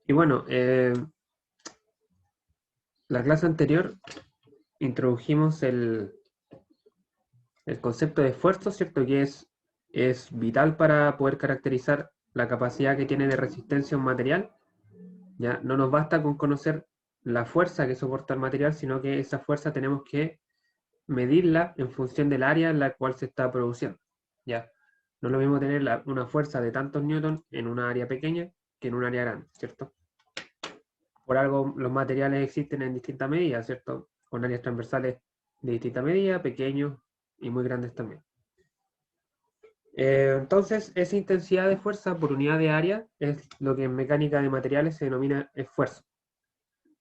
Y bueno, la clase anterior introdujimos el concepto de esfuerzo, ¿cierto? Que es vital para poder caracterizar la capacidad que tiene de resistencia un material. Ya no nos basta con conocer la fuerza que soporta el material, sino que esa fuerza tenemos que medirla en función del área en la cual se está produciendo. ¿Ya? No es lo mismo tener una fuerza de tantos newtons en una área pequeña que en un área grande, ¿cierto? Por algo los materiales existen en distintas medidas, ¿cierto? Con áreas transversales de distinta medida, pequeños y muy grandes también. Entonces, esa intensidad de fuerza por unidad de área es lo que en mecánica de materiales se denomina esfuerzo.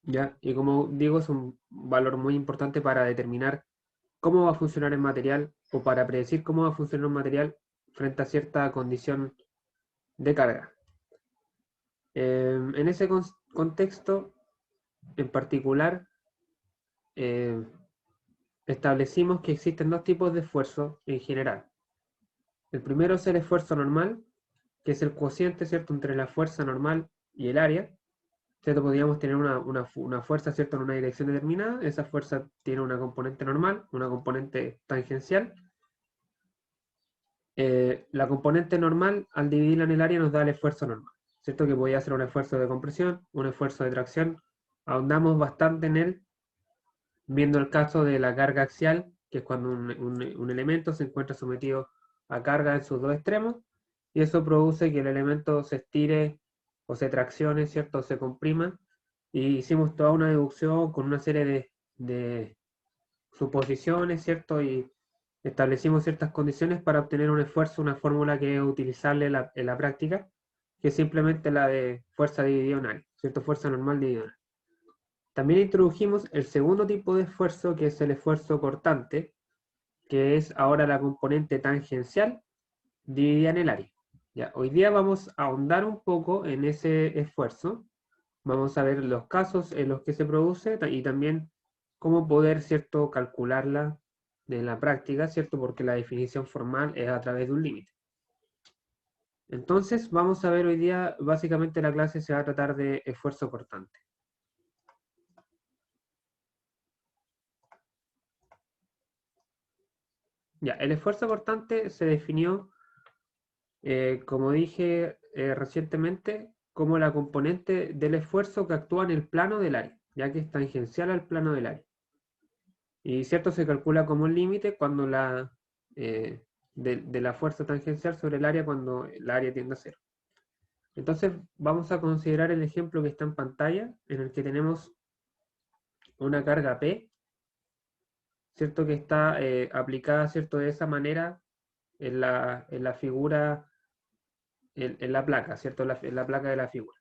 ¿Ya? Y como digo, es un valor muy importante para determinar cómo va a funcionar el material o para predecir cómo va a funcionar un material frente a cierta condición de carga. En ese contexto, en particular, eh, establecimos que existen dos tipos de esfuerzo en general. El primero es el esfuerzo normal, que es el cociente, ¿cierto?, entre la fuerza normal y el área. ¿Cierto? Podríamos tener una fuerza, ¿cierto?, en una dirección determinada. Esa fuerza tiene una componente normal, una componente tangencial. La componente normal, al dividirla en el área, nos da el esfuerzo normal. ¿Cierto? Que podría ser un esfuerzo de compresión, un esfuerzo de tracción. Ahondamos bastante en él, viendo el caso de la carga axial, que es cuando un elemento se encuentra sometido a carga en sus dos extremos, y eso produce que el elemento se estire o se traccione, ¿cierto? O se comprima, y hicimos toda una deducción con una serie de suposiciones, ¿cierto? Y establecimos ciertas condiciones para obtener un esfuerzo, una fórmula que es utilizable en la práctica, que es simplemente la de fuerza dividida en área, ¿cierto? Fuerza normal dividida en área. También introdujimos el segundo tipo de esfuerzo, que es el esfuerzo cortante, que es ahora la componente tangencial dividida en el área. Ya, hoy día vamos a ahondar un poco en ese esfuerzo. Vamos a ver los casos en los que se produce y también cómo poder, ¿cierto?, calcularla de la práctica, ¿cierto? Porque la definición formal es a través de un límite. Entonces, vamos a ver hoy día, básicamente la clase se va a tratar de esfuerzo cortante. Ya, el esfuerzo cortante se definió, como dije recientemente, como la componente del esfuerzo que actúa en el plano del área, ya que es tangencial al plano del área. Y cierto, se calcula como un límite cuando de la fuerza tangencial sobre el área cuando el área tiende a cero. Entonces vamos a considerar el ejemplo que está en pantalla, en el que tenemos una carga P, ¿cierto? Que está aplicada, ¿cierto?, de esa manera en la figura, en la placa, ¿cierto? En la placa de la figura.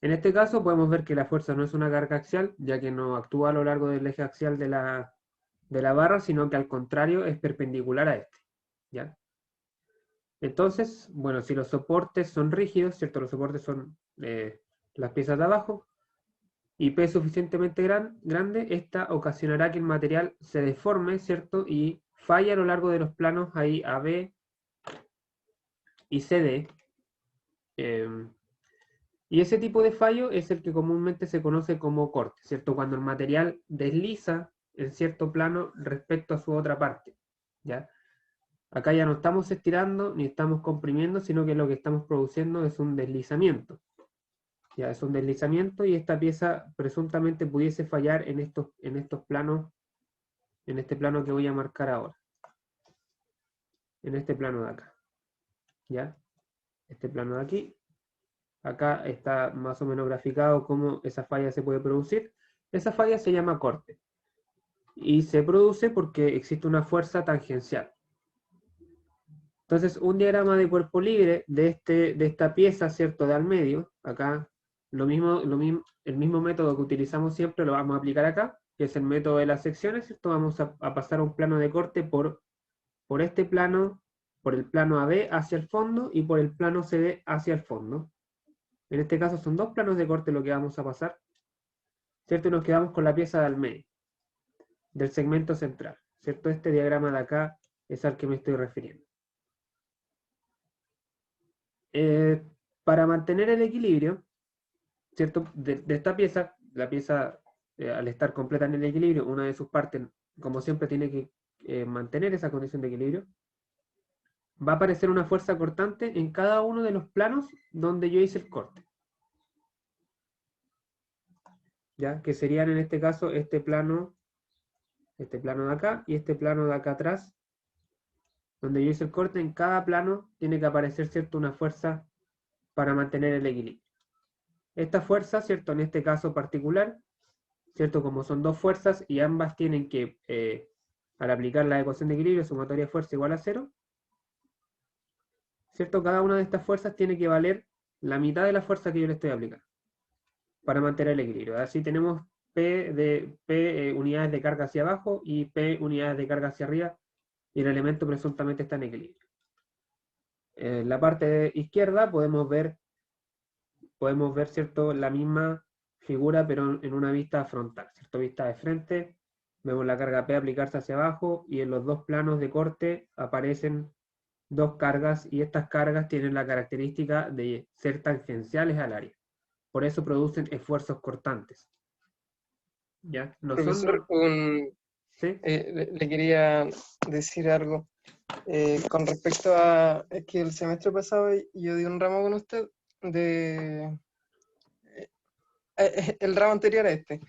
En este caso podemos ver que la fuerza no es una carga axial, ya que no actúa a lo largo del eje axial de la barra, sino que al contrario es perpendicular a este, ¿ya? Entonces, bueno, si los soportes son rígidos, ¿cierto? Los soportes son las piezas de abajo, y P es suficientemente grande, esta ocasionará que el material se deforme, ¿cierto? Y falle a lo largo de los planos ahí AB y CD. Y ese tipo de fallo es el que comúnmente se conoce como corte, ¿cierto? Cuando el material desliza en cierto plano respecto a su otra parte, ¿ya? Acá ya no estamos estirando ni estamos comprimiendo, sino que lo que estamos produciendo es un deslizamiento. Ya es un deslizamiento y esta pieza presuntamente pudiese fallar en estos planos, en este plano que voy a marcar ahora. En este plano de acá. ¿Ya? Este plano de aquí. Acá está más o menos graficado cómo esa falla se puede producir. Esa falla se llama corte. Y se produce porque existe una fuerza tangencial. Entonces, un diagrama de cuerpo libre de esta pieza, ¿cierto?, de al medio, acá, el mismo método que utilizamos siempre lo vamos a aplicar acá, que es el método de las secciones, ¿cierto? Vamos a pasar un plano de corte por este plano, por el plano AB hacia el fondo y por el plano CD hacia el fondo. En este caso son dos planos de corte lo que vamos a pasar, ¿cierto? Y nos quedamos con la pieza de al medio, del segmento central, ¿cierto? Este diagrama de acá es al que me estoy refiriendo. Para mantener el equilibrio, ¿cierto? De esta pieza, la pieza al estar completa en el equilibrio, una de sus partes, como siempre, tiene que mantener esa condición de equilibrio. Va a aparecer una fuerza cortante en cada uno de los planos donde yo hice el corte. ¿Ya? Que serían en este caso este plano de acá y este plano de acá atrás, donde yo hice el corte. En cada plano tiene que aparecer, ¿cierto?, una fuerza para mantener el equilibrio. Esta fuerza, ¿cierto?, en este caso particular, ¿cierto?, como son dos fuerzas y ambas tienen que, al aplicar la ecuación de equilibrio, sumatoria de fuerza igual a 0, ¿cierto? Cada una de estas fuerzas tiene que valer la mitad de la fuerza que yo le estoy aplicando para mantener el equilibrio. Así tenemos P unidades de carga hacia abajo y P unidades de carga hacia arriba, y el elemento presuntamente está en equilibrio. En la parte izquierda podemos ver, ¿cierto?, la misma figura, pero en una vista frontal, ¿cierto? Vista de frente, vemos la carga P aplicarse hacia abajo, y en los dos planos de corte aparecen dos cargas, y estas cargas tienen la característica de ser tangenciales al área. Por eso producen esfuerzos cortantes. ¿Ya? No son... Profesor, ¿Sí? le quería decir algo. Con respecto a, es que el semestre pasado yo di un ramo con usted de el ramo anterior a este,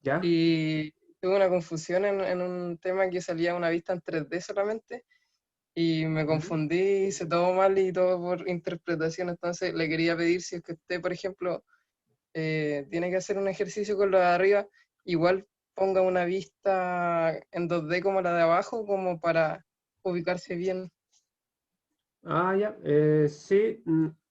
¿Ya? y tuve una confusión en un tema que salía una vista en 3D solamente, y me confundí, hice todo mal y todo por interpretación. Entonces le quería pedir, si es que usted, por ejemplo, tiene que hacer un ejercicio con lo de arriba, igual ponga una vista en 2D como la de abajo, como para ubicarse bien. Ah, ya. Sí,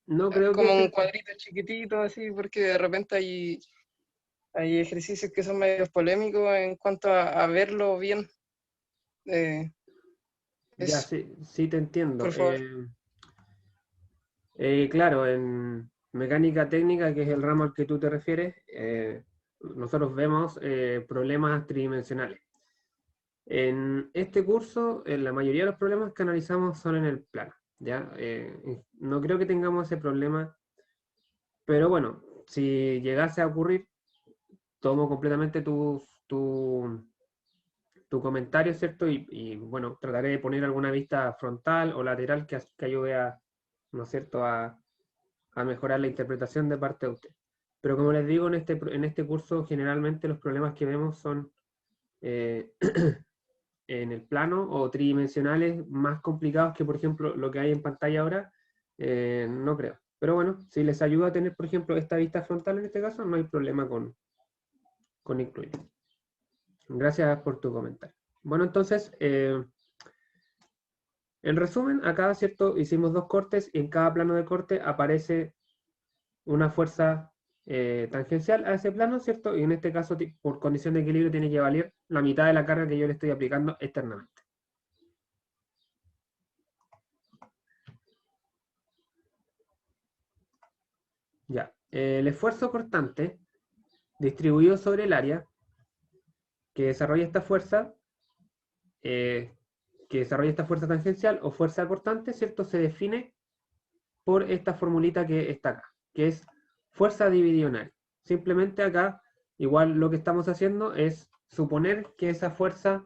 no creo que Como un ese... cuadrito chiquitito, así, porque de repente hay ejercicios que son medio polémicos en cuanto a verlo bien. Eh, Ya, eso, sí, sí te entiendo. por favor. Claro, en mecánica técnica, que es el ramo al que tú te refieres, nosotros vemos problemas tridimensionales. En este curso, la mayoría de los problemas que analizamos son en el plano, ¿ya? No creo que tengamos ese problema, pero bueno, si llegase a ocurrir, tomo completamente tu comentario, ¿cierto? Bueno, trataré de poner alguna vista frontal o lateral que ayude a, ¿no es cierto?, a mejorar la interpretación de parte de usted. Pero como les digo, en este curso generalmente los problemas que vemos son eh, en el plano o tridimensionales más complicados que, por ejemplo, lo que hay en pantalla ahora, no creo. Pero bueno, si les ayuda a tener, por ejemplo, esta vista frontal en este caso, no hay problema con incluirlo. Gracias por tu comentario. Bueno, entonces, en resumen, acá, ¿cierto? Hicimos dos cortes y en cada plano de corte aparece una fuerza tangencial a ese plano, ¿cierto? Y en este caso, por condición de equilibrio, tiene que valer la mitad de la carga que yo le estoy aplicando externamente. Ya. El esfuerzo cortante distribuido sobre el área que desarrolla esta fuerza, tangencial o fuerza cortante, ¿cierto? Se define por esta formulita que está acá, que es fuerza dividional. Simplemente acá, igual lo que estamos haciendo es suponer que esa fuerza,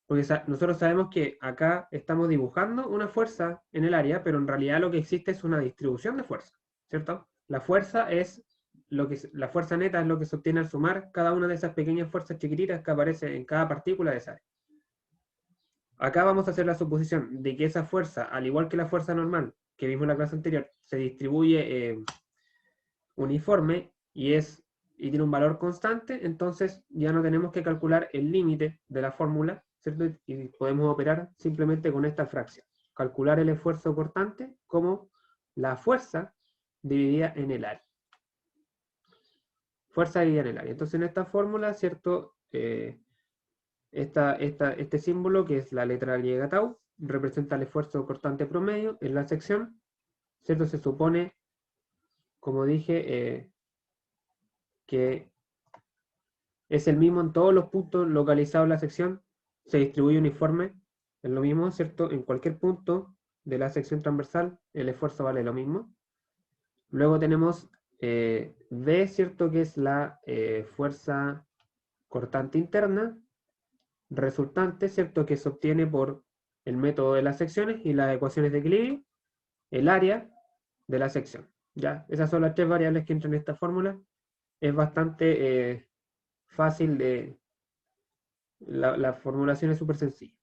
porque nosotros sabemos que acá estamos dibujando una fuerza en el área, pero en realidad lo que existe es una distribución de fuerza, ¿cierto? La fuerza la fuerza neta es lo que se obtiene al sumar cada una de esas pequeñas fuerzas chiquititas que aparece en cada partícula de esa área. Acá vamos a hacer la suposición de que esa fuerza, al igual que la fuerza normal que vimos en la clase anterior, se distribuye uniforme y tiene un valor constante. Entonces ya no tenemos que calcular el límite de la fórmula, ¿cierto? Y podemos operar simplemente con esta fracción. Calcular el esfuerzo cortante como la fuerza dividida en el área. Fuerza dividida en el área. Entonces en esta fórmula, ¿cierto? Este símbolo, que es la letra griega tau, representa el esfuerzo cortante promedio en la sección, ¿cierto? Se supone, como dije, que es el mismo en todos los puntos localizados en la sección, se distribuye uniforme es lo mismo, ¿cierto? En cualquier punto de la sección transversal, el esfuerzo vale lo mismo. Luego tenemos V, ¿cierto? Que es la fuerza cortante interna, resultante, ¿cierto? Que se obtiene por el método de las secciones y las ecuaciones de equilibrio, el área de la sección. ¿Ya? Esas son las tres variables que entran en esta fórmula. Es bastante fácil de... La formulación es súper sencilla.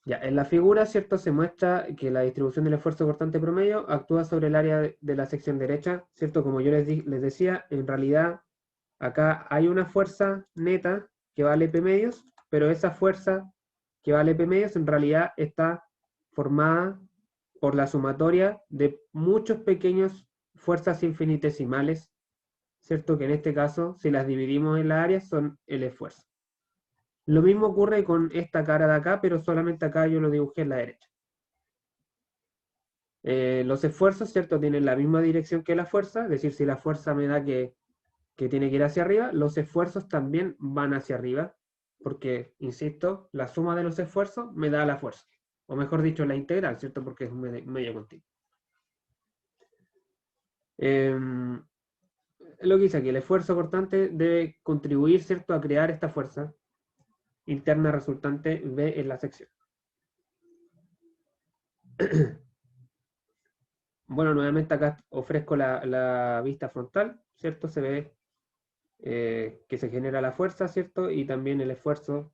Ya, en la figura, ¿cierto? Se muestra que la distribución del esfuerzo cortante promedio actúa sobre el área de la sección derecha, ¿cierto? Como yo les decía, en realidad acá hay una fuerza neta que vale P medios, pero esa fuerza que vale P medios en realidad está formada por la sumatoria de muchos pequeños fuerzas infinitesimales, ¿cierto? Que en este caso, si las dividimos en las áreas, son el esfuerzo. Lo mismo ocurre con esta cara de acá, pero solamente acá yo lo dibujé en la derecha. Los esfuerzos, ¿cierto? Tienen la misma dirección que la fuerza, es decir, si la fuerza me da que tiene que ir hacia arriba, los esfuerzos también van hacia arriba, porque, insisto, la suma de los esfuerzos me da la fuerza, o mejor dicho, la integral, ¿cierto? Porque es un medio continuo. Lo que dice aquí, el esfuerzo cortante debe contribuir, ¿cierto?, a crear esta fuerza interna resultante V en la sección. Bueno, nuevamente acá ofrezco la vista frontal, ¿cierto? Se ve que se genera la fuerza, ¿cierto? Y también el esfuerzo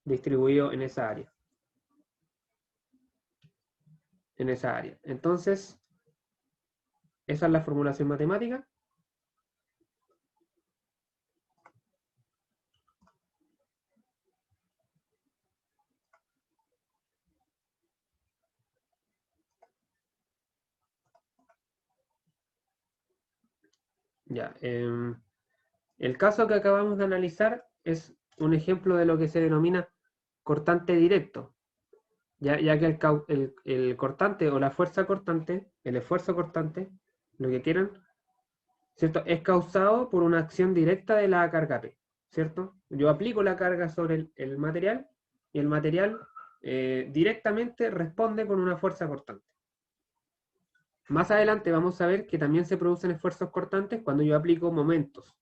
distribuido en esa área. Entonces, esa es la formulación matemática. Ya, el caso que acabamos de analizar es un ejemplo de lo que se denomina cortante directo, ya que el cortante o la fuerza cortante, el esfuerzo cortante, lo que quieran, ¿cierto? Es causado por una acción directa de la carga P, ¿cierto? Yo aplico la carga sobre el material y el material directamente responde con una fuerza cortante. Más adelante vamos a ver que también se producen esfuerzos cortantes cuando yo aplico momentos.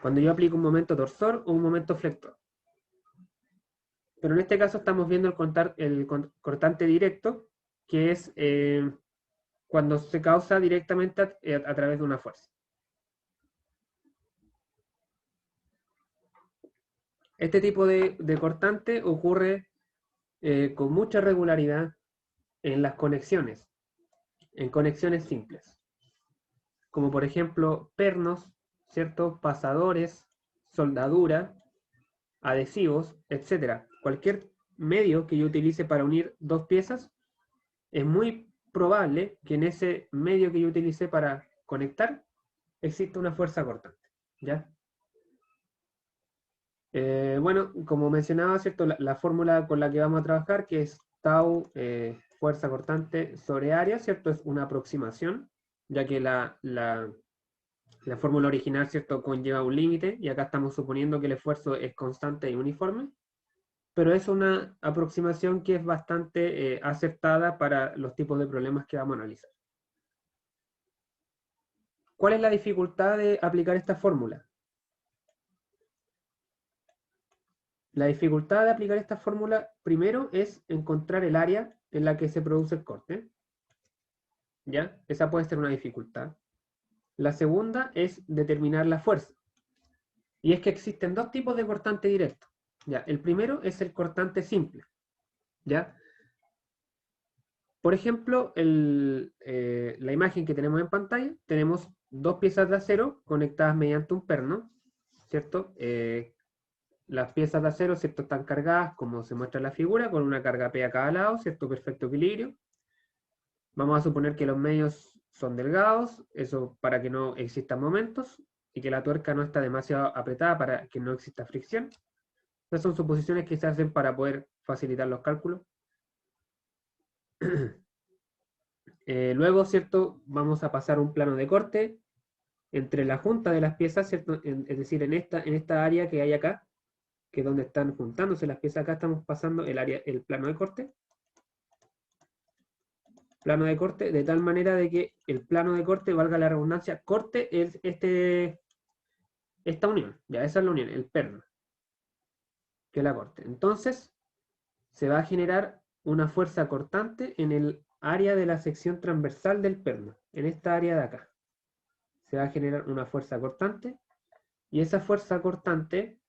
Cuando yo aplico un momento torsor o un momento flector. Pero en este caso estamos viendo el cortante directo, que es cuando se causa directamente a través de una fuerza. Este tipo de cortante ocurre con mucha regularidad en las conexiones, en conexiones simples, como por ejemplo pernos, ¿cierto? Pasadores, soldadura, adhesivos, etc. Cualquier medio que yo utilice para unir dos piezas, es muy probable que en ese medio que yo utilicé para conectar exista una fuerza cortante, ¿ya? Bueno, como mencionaba, ¿cierto? La fórmula con la que vamos a trabajar, que es tau fuerza cortante sobre área, ¿cierto? Es una aproximación, ya que la fórmula original, ¿cierto?, conlleva un límite, y acá estamos suponiendo que el esfuerzo es constante y uniforme, pero es una aproximación que es bastante aceptada para los tipos de problemas que vamos a analizar. ¿Cuál es la dificultad de aplicar esta fórmula? La dificultad de aplicar esta fórmula, primero, es encontrar el área en la que se produce el corte. ¿Ya? Esa puede ser una dificultad. La segunda es determinar la fuerza. Y es que existen dos tipos de cortante directo. ¿Ya? El primero es el cortante simple. ¿Ya? Por ejemplo, la imagen que tenemos en pantalla, tenemos dos piezas de acero conectadas mediante un perno, ¿cierto? Las piezas de acero, ¿cierto?, están cargadas, como se muestra en la figura, con una carga P a cada lado, ¿cierto? Perfecto equilibrio. Vamos a suponer que los medios son delgados, eso para que no existan momentos, y que la tuerca no está demasiado apretada para que no exista fricción. Estas son suposiciones que se hacen para poder facilitar los cálculos. Luego, ¿cierto?, vamos a pasar un plano de corte entre la junta de las piezas, ¿cierto? Es decir, en esta área que hay acá, que es donde están juntándose las piezas. Acá estamos pasando el plano de corte. Plano de corte, de tal manera de que el plano de corte, valga la redundancia, corte es esta unión. Ya, esa es la unión, el perno, que es la corte. Entonces, se va a generar una fuerza cortante en el área de la sección transversal del perno, en esta área de acá. Se va a generar una fuerza cortante, y esa fuerza cortante,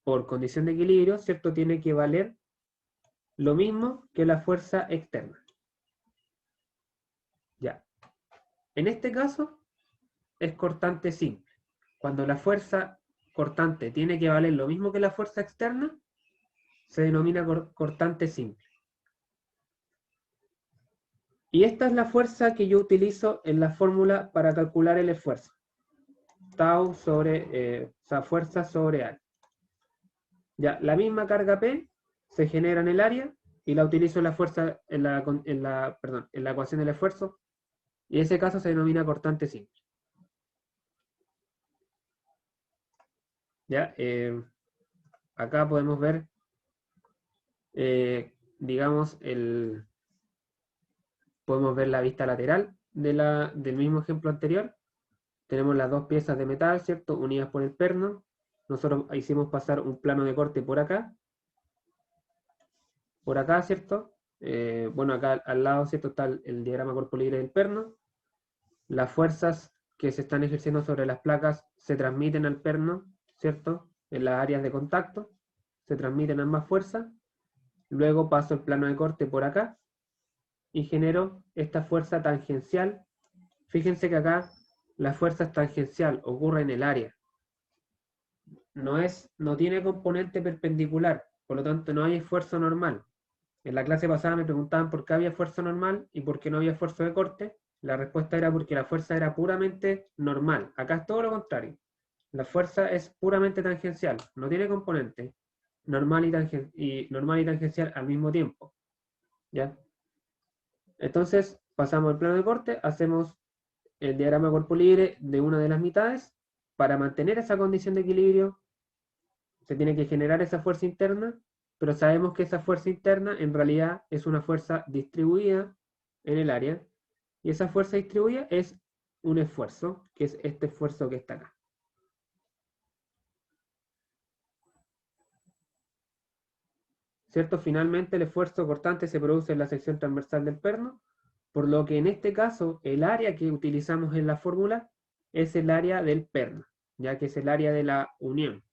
por condición de equilibrio, ¿cierto?, tiene que valer lo mismo que la fuerza externa. Ya. En este caso, es cortante simple. Cuando la fuerza cortante tiene que valer lo mismo que la fuerza externa, se denomina cortante simple. Y esta es la fuerza que yo utilizo en la fórmula para calcular el esfuerzo. Tau sobre, o sea, fuerza sobre área. Ya, la misma carga P se genera en el área y la utilizo en la fuerza, en la ecuación del esfuerzo, y en ese caso se denomina cortante simple. Ya, acá podemos ver, digamos, podemos ver la vista lateral del mismo ejemplo anterior. Tenemos las dos piezas de metal, ¿cierto?, unidas por el perno. Nosotros hicimos pasar un plano de corte por acá, ¿cierto? Bueno, acá al lado, ¿cierto?, está el diagrama cuerpo libre del perno. Las fuerzas que se están ejerciendo sobre las placas se transmiten al perno, ¿cierto?, en las áreas de contacto, se transmiten ambas fuerzas. Luego paso el plano de corte por acá y genero esta fuerza tangencial. Fíjense que acá la fuerza tangencial ocurre en el área. No tiene componente perpendicular, por lo tanto no hay esfuerzo normal. En la clase pasada me preguntaban por qué había esfuerzo normal y por qué no había esfuerzo de corte. La respuesta era porque la fuerza era puramente normal. Acá es todo lo contrario. La fuerza es puramente tangencial, no tiene componente normal y tangencial al mismo tiempo. ¿Ya? Entonces, pasamos al plano de corte, hacemos el diagrama cuerpo libre de una de las mitades. Para mantener esa condición de equilibrio, se tiene que generar esa fuerza interna, pero sabemos que esa fuerza interna en realidad es una fuerza distribuida en el área, y esa fuerza distribuida es un esfuerzo, que es este esfuerzo que está acá. ¿Cierto? Finalmente el esfuerzo cortante se produce en la sección transversal del perno, por lo que en este caso el área que utilizamos en la fórmula es el área del perno, ya que es el área de la unión,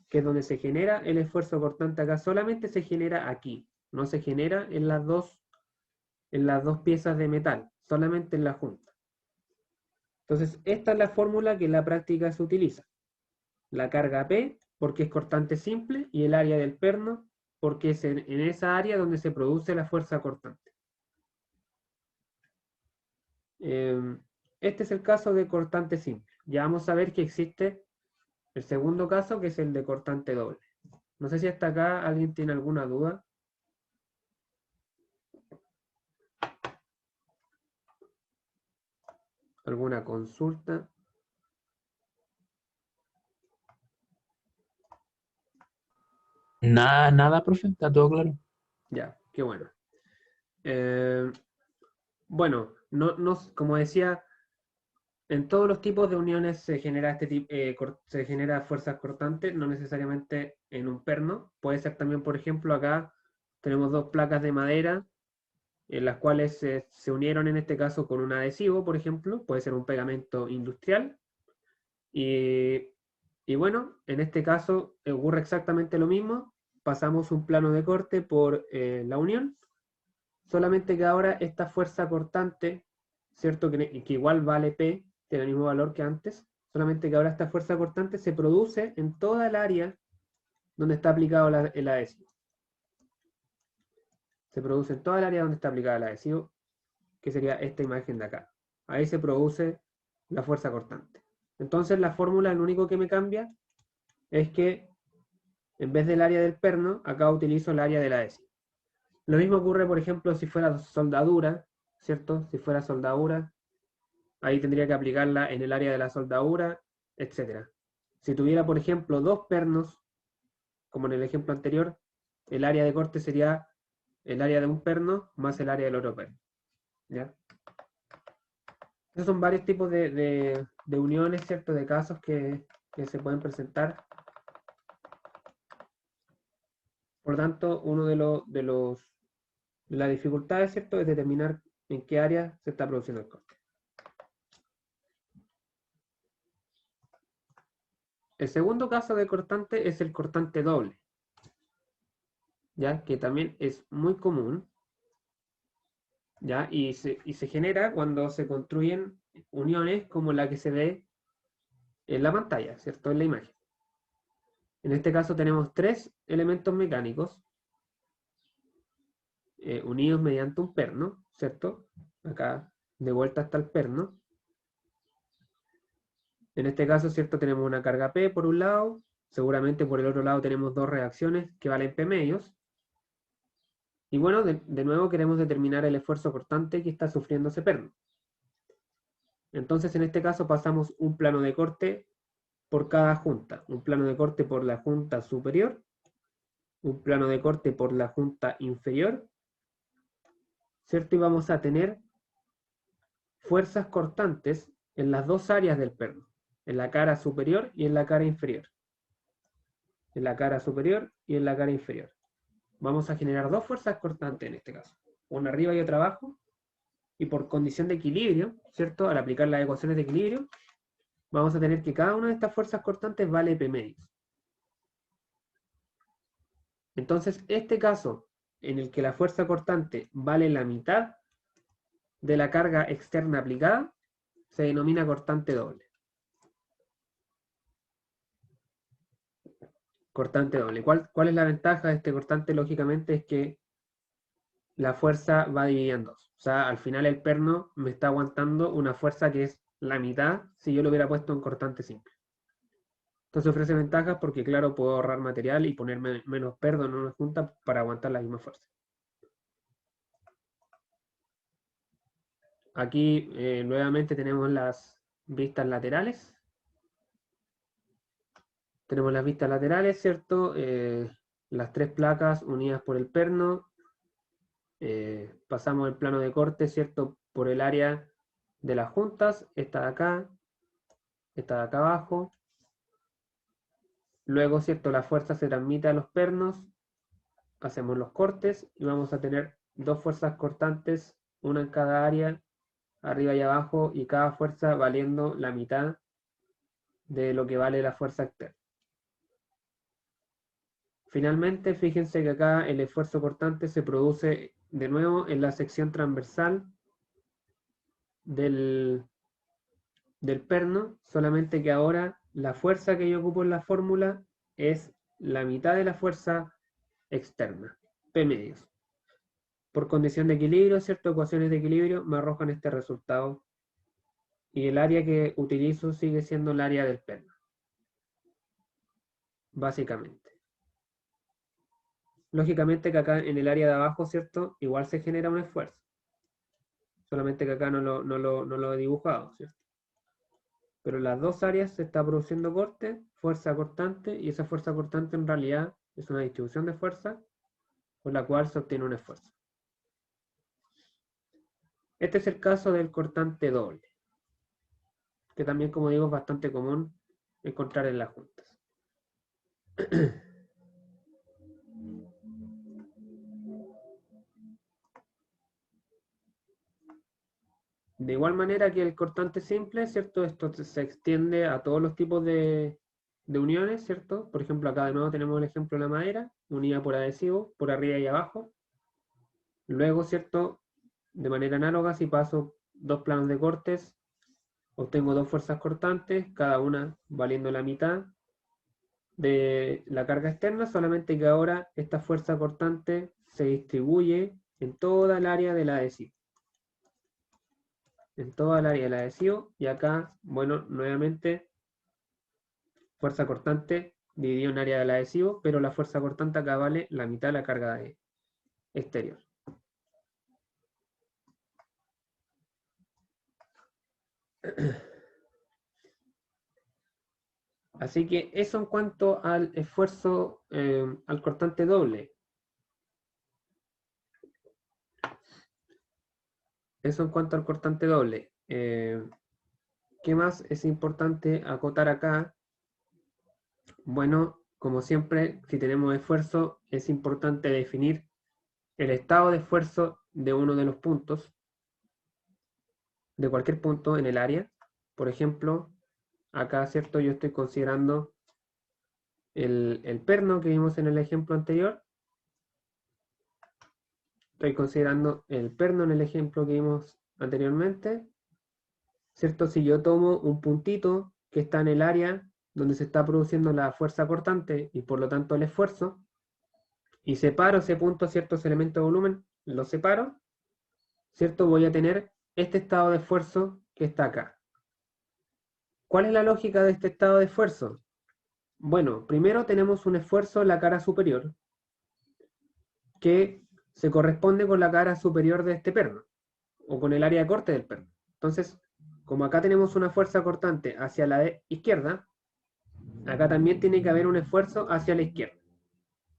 que es donde se genera el esfuerzo cortante acá. Solamente se genera aquí, no se genera en las dos piezas de metal, solamente en la junta. Entonces, esta es la fórmula que en la práctica se utiliza. La carga P, porque es cortante simple, y el área del perno, porque es en esa área donde se produce la fuerza cortante. Este es el caso de cortante simple. Ya vamos a ver que existe el segundo caso, que es el de cortante doble. No sé si hasta acá alguien tiene alguna duda. ¿Alguna consulta? Nada, profe, está todo claro. Ya, qué bueno. Bueno, como decía, en todos los tipos de uniones se genera se genera fuerzas cortantes, no necesariamente en un perno. Puede ser también, por ejemplo, acá tenemos dos placas de madera en las cuales se unieron en este caso con un adhesivo, por ejemplo, puede ser un pegamento industrial. Y bueno, en este caso ocurre exactamente lo mismo. Pasamos un plano de corte por la unión, solamente que ahora esta fuerza cortante, ¿cierto? Que igual vale P, tiene el mismo valor que antes, solamente que ahora esta fuerza cortante se produce en toda el área donde está aplicado el adhesivo. Se produce en toda el área donde está aplicado el adhesivo, que sería esta imagen de acá. Ahí se produce la fuerza cortante. Entonces la fórmula, lo único que me cambia es que en vez del área del perno, acá utilizo el área del adhesivo. Lo mismo ocurre, por ejemplo, si fuera soldadura, ¿cierto? Si fuera soldadura, ahí tendría que aplicarla en el área de la soldadura, etc. Si tuviera, por ejemplo, dos pernos como en el ejemplo anterior, el área de corte sería el área de un perno más el área del otro perno. ¿Ya? Esos son varios tipos de uniones, ¿cierto? De casos que se pueden presentar. Por tanto, uno de las dificultades, ¿cierto?, es determinar en qué área se está produciendo el corte. El segundo caso de cortante es el cortante doble, ¿ya? Que también es muy común, ¿ya? Y se genera cuando se construyen uniones como la que se ve en la pantalla, ¿cierto? En la imagen. En este caso tenemos tres elementos mecánicos unidos mediante un perno, ¿cierto? Acá de vuelta está el perno. En este caso, ¿cierto? Tenemos una carga P por un lado, seguramente por el otro lado tenemos dos reacciones que valen P medios. Y bueno, de nuevo queremos determinar el esfuerzo cortante que está sufriendo ese perno. Entonces, en este caso pasamos un plano de corte por cada junta. Un plano de corte por la junta superior, un plano de corte por la junta inferior, ¿cierto? Y vamos a tener fuerzas cortantes en las dos áreas del perno, en la cara superior y en la cara inferior. En la cara superior y en la cara inferior. Vamos a generar dos fuerzas cortantes en este caso, una arriba y otra abajo, y por condición de equilibrio, ¿cierto? Al aplicar las ecuaciones de equilibrio, vamos a tener que cada una de estas fuerzas cortantes vale P medios. Entonces, este caso en el que la fuerza cortante vale la mitad de la carga externa aplicada, se denomina cortante doble. Cortante doble. ¿Cuál es la ventaja de este cortante? Lógicamente es que la fuerza va dividida en dos. O sea, al final el perno me está aguantando una fuerza que es la mitad si yo lo hubiera puesto en cortante simple. Entonces ofrece ventajas porque, claro, puedo ahorrar material y ponerme menos perno en una junta para aguantar la misma fuerza. Aquí nuevamente tenemos las vistas laterales. Tenemos las vistas laterales, ¿cierto? Las tres placas unidas por el perno. Pasamos el plano de corte, ¿cierto? Por el área de las juntas. Esta de acá abajo. Luego, ¿cierto? La fuerza se transmite a los pernos. Hacemos los cortes y vamos a tener dos fuerzas cortantes, una en cada área, arriba y abajo, y cada fuerza valiendo la mitad de lo que vale la fuerza externa. Finalmente, fíjense que acá el esfuerzo cortante se produce de nuevo en la sección transversal del perno, solamente que ahora la fuerza que yo ocupo en la fórmula es la mitad de la fuerza externa, P medios. Por condición de equilibrio, ¿cierto? Ecuaciones de equilibrio me arrojan este resultado. Y el área que utilizo sigue siendo el área del perno. Básicamente. Lógicamente que acá en el área de abajo, ¿cierto? Igual se genera un esfuerzo. Solamente que acá no lo he dibujado, ¿cierto? Pero en las dos áreas se está produciendo corte, fuerza cortante, y esa fuerza cortante en realidad es una distribución de fuerza por la cual se obtiene un esfuerzo. Este es el caso del cortante doble, que también, como digo, es bastante común encontrar en las juntas. De igual manera que el cortante simple, ¿cierto? Esto se extiende a todos los tipos de uniones, ¿cierto? Por ejemplo, acá de nuevo tenemos el ejemplo de la madera, unida por adhesivo, por arriba y abajo. Luego, ¿cierto? De manera análoga, si paso dos planos de cortes, obtengo dos fuerzas cortantes, cada una valiendo la mitad de la carga externa, solamente que ahora esta fuerza cortante se distribuye en toda el área del adhesivo. En toda el área del adhesivo, y acá, bueno, nuevamente, fuerza cortante dividido en área del adhesivo, pero la fuerza cortante acá vale la mitad de la carga exterior. Así que eso en cuanto al esfuerzo, al cortante doble. Eso en cuanto al cortante doble. ¿Qué más es importante acotar acá? Bueno, como siempre, si tenemos esfuerzo, es importante definir el estado de esfuerzo de uno de los puntos, de cualquier punto en el área. Por ejemplo, acá, ¿cierto? Yo estoy considerando el perno que vimos en el ejemplo anterior. Estoy considerando el perno en el ejemplo que vimos anteriormente. ¿Cierto? Si yo tomo un puntito que está en el área donde se está produciendo la fuerza cortante y por lo tanto el esfuerzo, y separo ese punto a ciertos elementos de volumen, lo separo, ¿cierto? Voy a tener este estado de esfuerzo que está acá. ¿Cuál es la lógica de este estado de esfuerzo? Bueno, primero tenemos un esfuerzo en la cara superior que se corresponde con la cara superior de este perno, o con el área de corte del perno. Entonces, como acá tenemos una fuerza cortante hacia la izquierda, acá también tiene que haber un esfuerzo hacia la izquierda.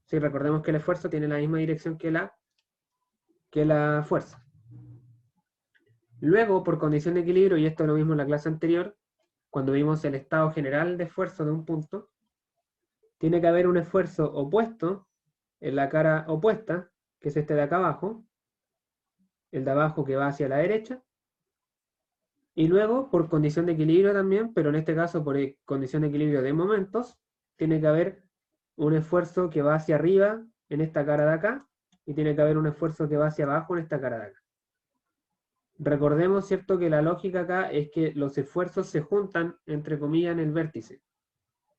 Sí, recordemos que el esfuerzo tiene la misma dirección que la fuerza. Luego, por condición de equilibrio, y esto lo mismo en la clase anterior, cuando vimos el estado general de esfuerzo de un punto, tiene que haber un esfuerzo opuesto en la cara opuesta, que es este de acá abajo, el de abajo que va hacia la derecha, y luego, por condición de equilibrio también, pero en este caso por condición de equilibrio de momentos, tiene que haber un esfuerzo que va hacia arriba en esta cara de acá, y tiene que haber un esfuerzo que va hacia abajo en esta cara de acá. Recordemos, ¿cierto?, que la lógica acá es que los esfuerzos se juntan, entre comillas, en el vértice.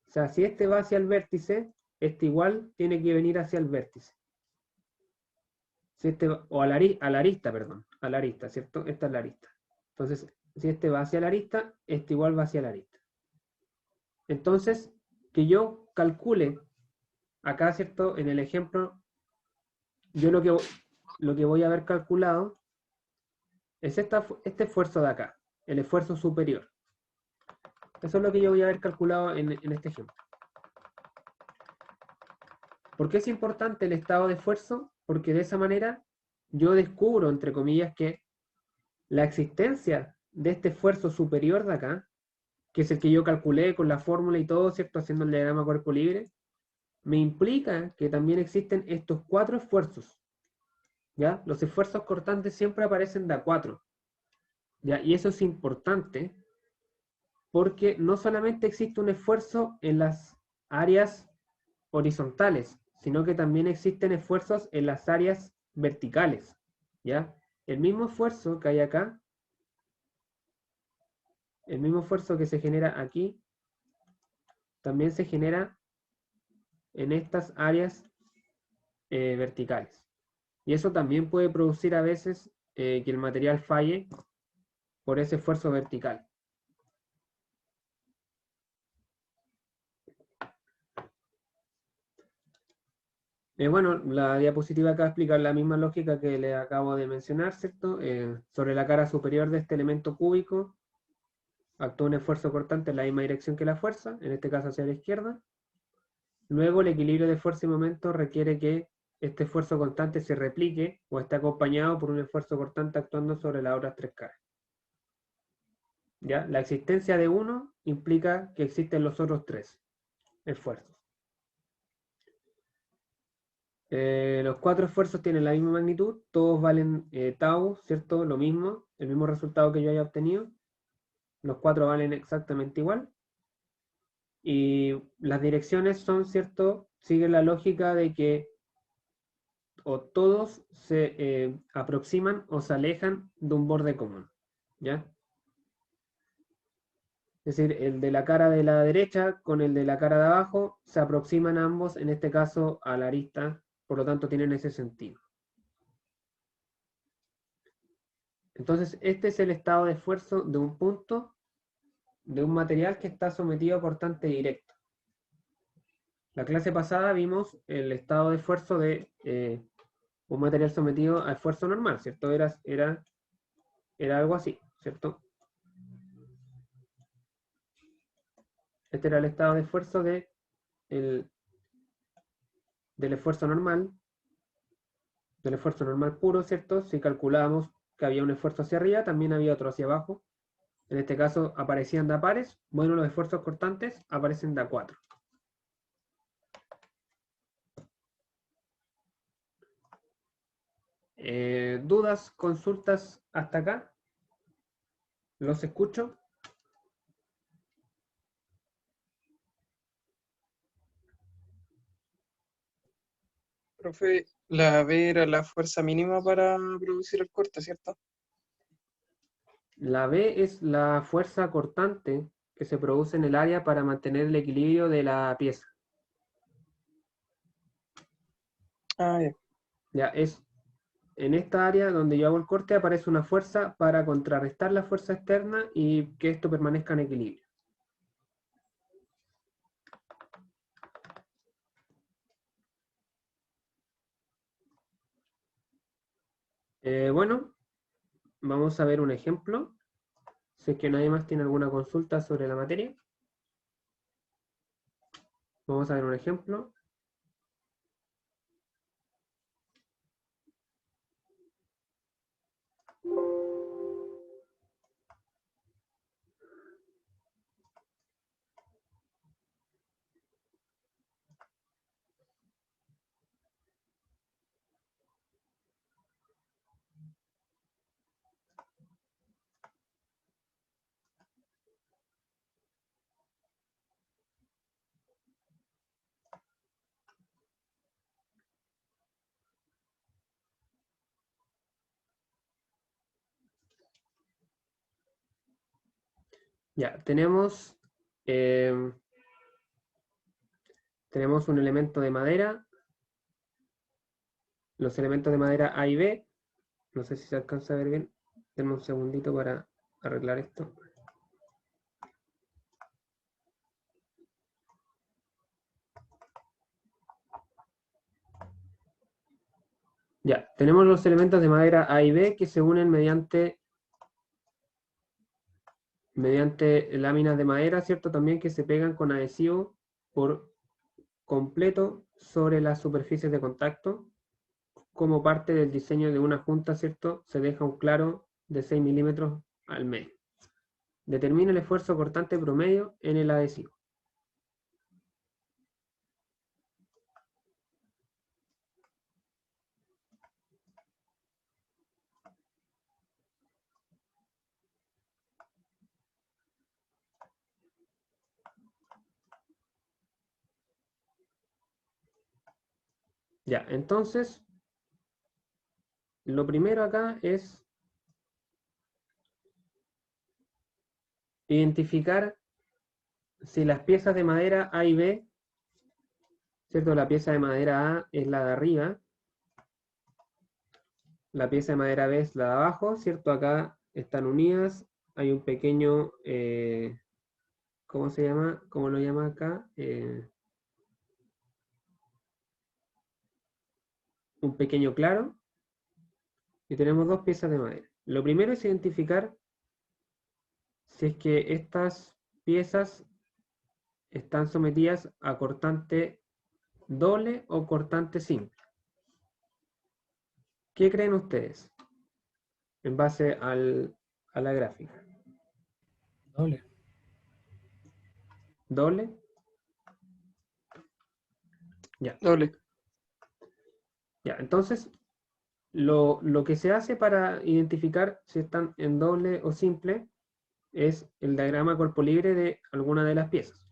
O sea, si este va hacia el vértice, este igual tiene que venir hacia el vértice. Si este o a la arista, perdón, a la arista, ¿cierto? Esta es la arista. Entonces, si este va hacia la arista, este igual va hacia la arista. Entonces, que yo calcule, acá, ¿cierto? En el ejemplo, yo lo que voy a haber calculado es este esfuerzo de acá, el esfuerzo superior. Eso es lo que yo voy a haber calculado en este ejemplo. ¿Por qué es importante el estado de esfuerzo? Porque de esa manera yo descubro, entre comillas, que la existencia de este esfuerzo superior de acá, que es el que yo calculé con la fórmula y todo, ¿cierto? Haciendo el diagrama cuerpo libre, me implica que también existen estos 4 esfuerzos, ¿ya? Los esfuerzos cortantes siempre aparecen de a 4, ¿ya? Y eso es importante porque no solamente existe un esfuerzo en las áreas horizontales, sino que también existen esfuerzos en las áreas verticales, ¿ya? El mismo esfuerzo que hay acá, el mismo esfuerzo que se genera aquí, también se genera en estas áreas verticales. Y eso también puede producir a veces que el material falle por ese esfuerzo vertical. Bueno, la diapositiva acá explica la misma lógica que le acabo de mencionar, ¿cierto? Sobre la cara superior de este elemento cúbico actúa un esfuerzo cortante en la misma dirección que la fuerza, en este caso hacia la izquierda. Luego el equilibrio de fuerza y momento requiere que este esfuerzo constante se replique o esté acompañado por un esfuerzo cortante actuando sobre las otras 3 caras. ¿Ya? La existencia de uno implica que existen los otros 3 esfuerzos. Los 4 esfuerzos tienen la misma magnitud, todos valen tau, ¿cierto? Lo mismo, el mismo resultado que yo haya obtenido. Los 4 valen exactamente igual. Y las direcciones son, ¿cierto? Siguen la lógica de que o todos se aproximan o se alejan de un borde común, ¿ya? Es decir, el de la cara de la derecha con el de la cara de abajo se aproximan ambos, en este caso, a la arista, por lo tanto tienen ese sentido. Entonces, este es el estado de esfuerzo de un punto, de un material que está sometido a cortante directo. La clase pasada vimos el estado de esfuerzo de un material sometido a esfuerzo normal, ¿cierto? Era algo así, ¿cierto? Este era el estado de esfuerzo del esfuerzo normal, del esfuerzo normal puro, ¿cierto? Si calculábamos que había un esfuerzo hacia arriba, también había otro hacia abajo. En este caso aparecían de a pares. Bueno, los esfuerzos cortantes aparecen de a 4. ¿Dudas, consultas hasta acá? ¿Los escucho? Profe, la B era la fuerza mínima para producir el corte, ¿cierto? La B es la fuerza cortante que se produce en el área para mantener el equilibrio de la pieza. Ah, ya. Ya es en esta área donde yo hago el corte aparece una fuerza para contrarrestar la fuerza externa y que esto permanezca en equilibrio. Bueno, vamos a ver un ejemplo. Si es que nadie más tiene alguna consulta sobre la materia. Vamos a ver un ejemplo. Ya, tenemos un elemento de madera. Los elementos de madera A y B. No sé si se alcanza a ver bien. Denme un segundito para arreglar esto. Ya, tenemos los elementos de madera A y B que se unen mediante láminas de madera, ¿cierto? También que se pegan con adhesivo por completo sobre las superficies de contacto. Como parte del diseño de una junta, ¿cierto? Se deja un claro de 6 milímetros al medio. Determina el esfuerzo cortante promedio en el adhesivo. Ya, entonces, lo primero acá es identificar si las piezas de madera A y B, ¿cierto? La pieza de madera A es la de arriba, la pieza de madera B es la de abajo, ¿cierto? Acá están unidas, hay un pequeño, ¿cómo se llama? ¿Cómo lo llama acá? Un pequeño claro, y tenemos dos piezas de madera. Lo primero es identificar si es que estas piezas están sometidas a cortante doble o cortante simple. ¿Qué creen ustedes en base a la gráfica? Doble. ¿Doble? Ya. Doble. Ya, entonces, lo que se hace para identificar si están en doble o simple es el diagrama cuerpo libre de alguna de las piezas.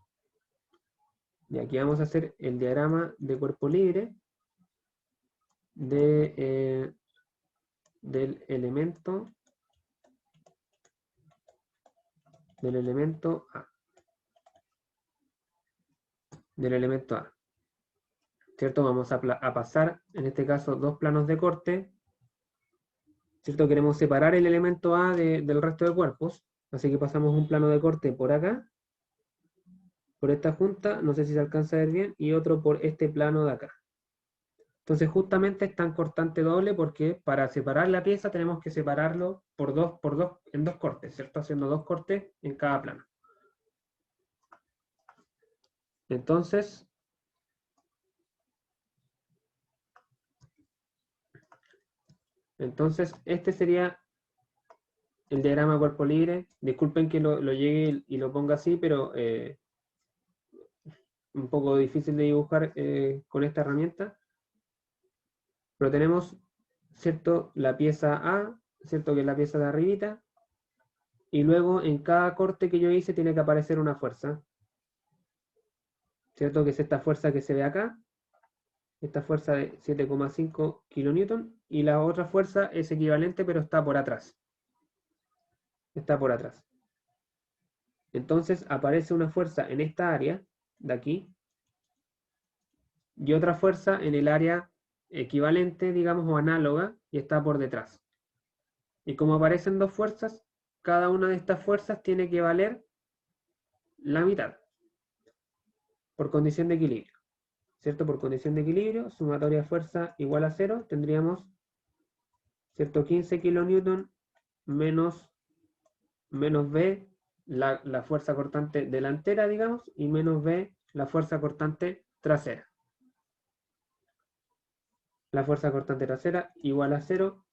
Y aquí vamos a hacer el diagrama de cuerpo libre del elemento A. Del elemento A. ¿Cierto? Vamos a pasar, en este caso, dos planos de corte. ¿Cierto? Queremos separar el elemento A del resto de cuerpos. Así que pasamos un plano de corte por acá, por esta junta, no sé si se alcanza a ver bien, y otro por este plano de acá. Entonces justamente es tan cortante doble porque para separar la pieza tenemos que separarlo en dos cortes, ¿cierto? Haciendo dos cortes en cada plano. Entonces, este sería el diagrama de cuerpo libre. Disculpen que lo llegue y lo ponga así, pero un poco difícil de dibujar con esta herramienta. Pero tenemos, ¿cierto? La pieza A, ¿cierto? Que es la pieza de arribita. Y luego en cada corte que yo hice tiene que aparecer una fuerza. ¿Cierto? Que es esta fuerza que se ve acá. Esta fuerza de 7,5 kilonewton. Y la otra fuerza es equivalente, pero está por atrás. Está por atrás. Entonces aparece una fuerza en esta área, de aquí, y otra fuerza en el área equivalente, digamos, o análoga, y está por detrás. Y como aparecen dos fuerzas, cada una de estas fuerzas tiene que valer la mitad, por condición de equilibrio. ¿Cierto? Por condición de equilibrio, sumatoria de fuerza igual a 0, tendríamos, ¿cierto? 15 kilonewton menos B, la fuerza cortante delantera, digamos, y menos B, la fuerza cortante trasera. La fuerza cortante trasera igual a 0,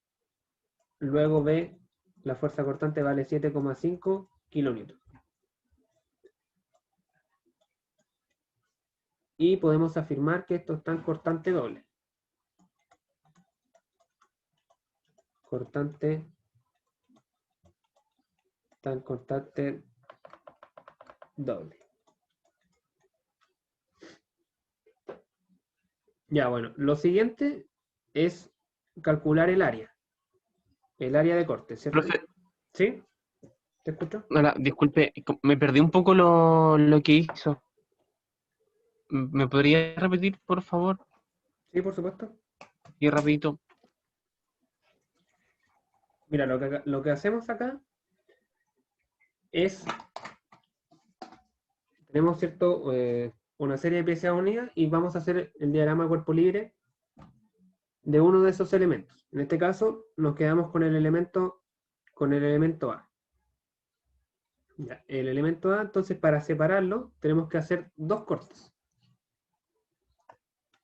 luego B, la fuerza cortante vale 7,5 kilonewton. Y podemos afirmar que esto está en cortante doble. Cortante doble. Ya, bueno, lo siguiente es calcular el área. El área de corte, ¿cierto? Profe, ¿Sí? ¿Te escucho? ahora, disculpe, me perdí un poco lo que hizo. ¿Me podría repetir, por favor? Sí, por supuesto. Y rapidito. Mira, lo que hacemos acá es, tenemos, ¿cierto? Una serie de piezas unidas y vamos a hacer el diagrama de cuerpo libre de uno de esos elementos. En este caso, nos quedamos con el elemento A. Ya, el elemento A, entonces, para separarlo, tenemos que hacer dos cortes.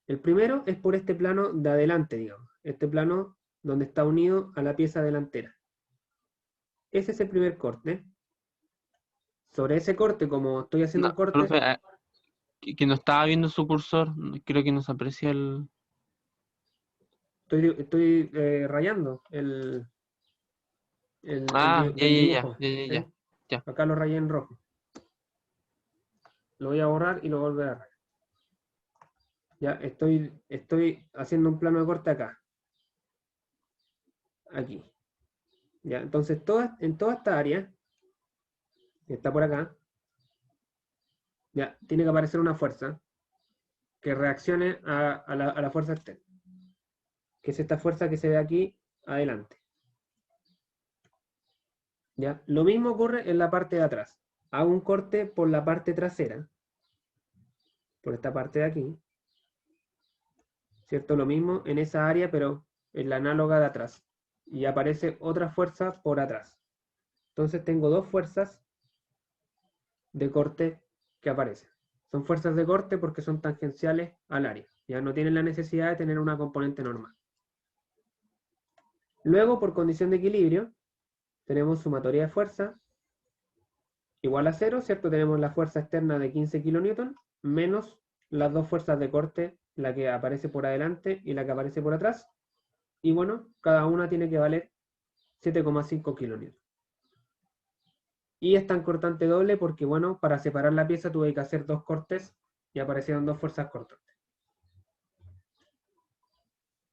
El primero es por este plano de adelante, digamos. Este plano donde está unido a la pieza delantera. Ese es el primer corte. Sobre ese corte, como estoy haciendo un corte... Profe, que no estaba viendo su cursor, creo que no se aprecia el... Estoy rayando el Ah, dibujo. ya. Acá lo rayé en rojo. Lo voy a borrar y lo voy a volver a rayar. Ya, estoy haciendo un plano de corte acá. Aquí. Ya, entonces en toda esta área, que está por acá, ya, tiene que aparecer una fuerza que reaccione a la fuerza externa. Que es esta fuerza que se ve aquí adelante. ¿Ya? Lo mismo ocurre en la parte de atrás. Hago un corte por la parte trasera, por esta parte de aquí, ¿cierto? Lo mismo en esa área, pero en la análoga de atrás. Y aparece otra fuerza por atrás. Entonces tengo dos fuerzas de corte que aparecen. Son fuerzas de corte porque son tangenciales al área. Ya no tienen la necesidad de tener una componente normal. Luego, por condición de equilibrio, tenemos sumatoria de fuerza igual a 0, ¿cierto? Tenemos la fuerza externa de 15 kN menos las dos fuerzas de corte, la que aparece por adelante y la que aparece por atrás. Y bueno, cada una tiene que valer 7,5 kN. Y es tan cortante doble porque, bueno, para separar la pieza tuve que hacer dos cortes y aparecieron dos fuerzas cortantes.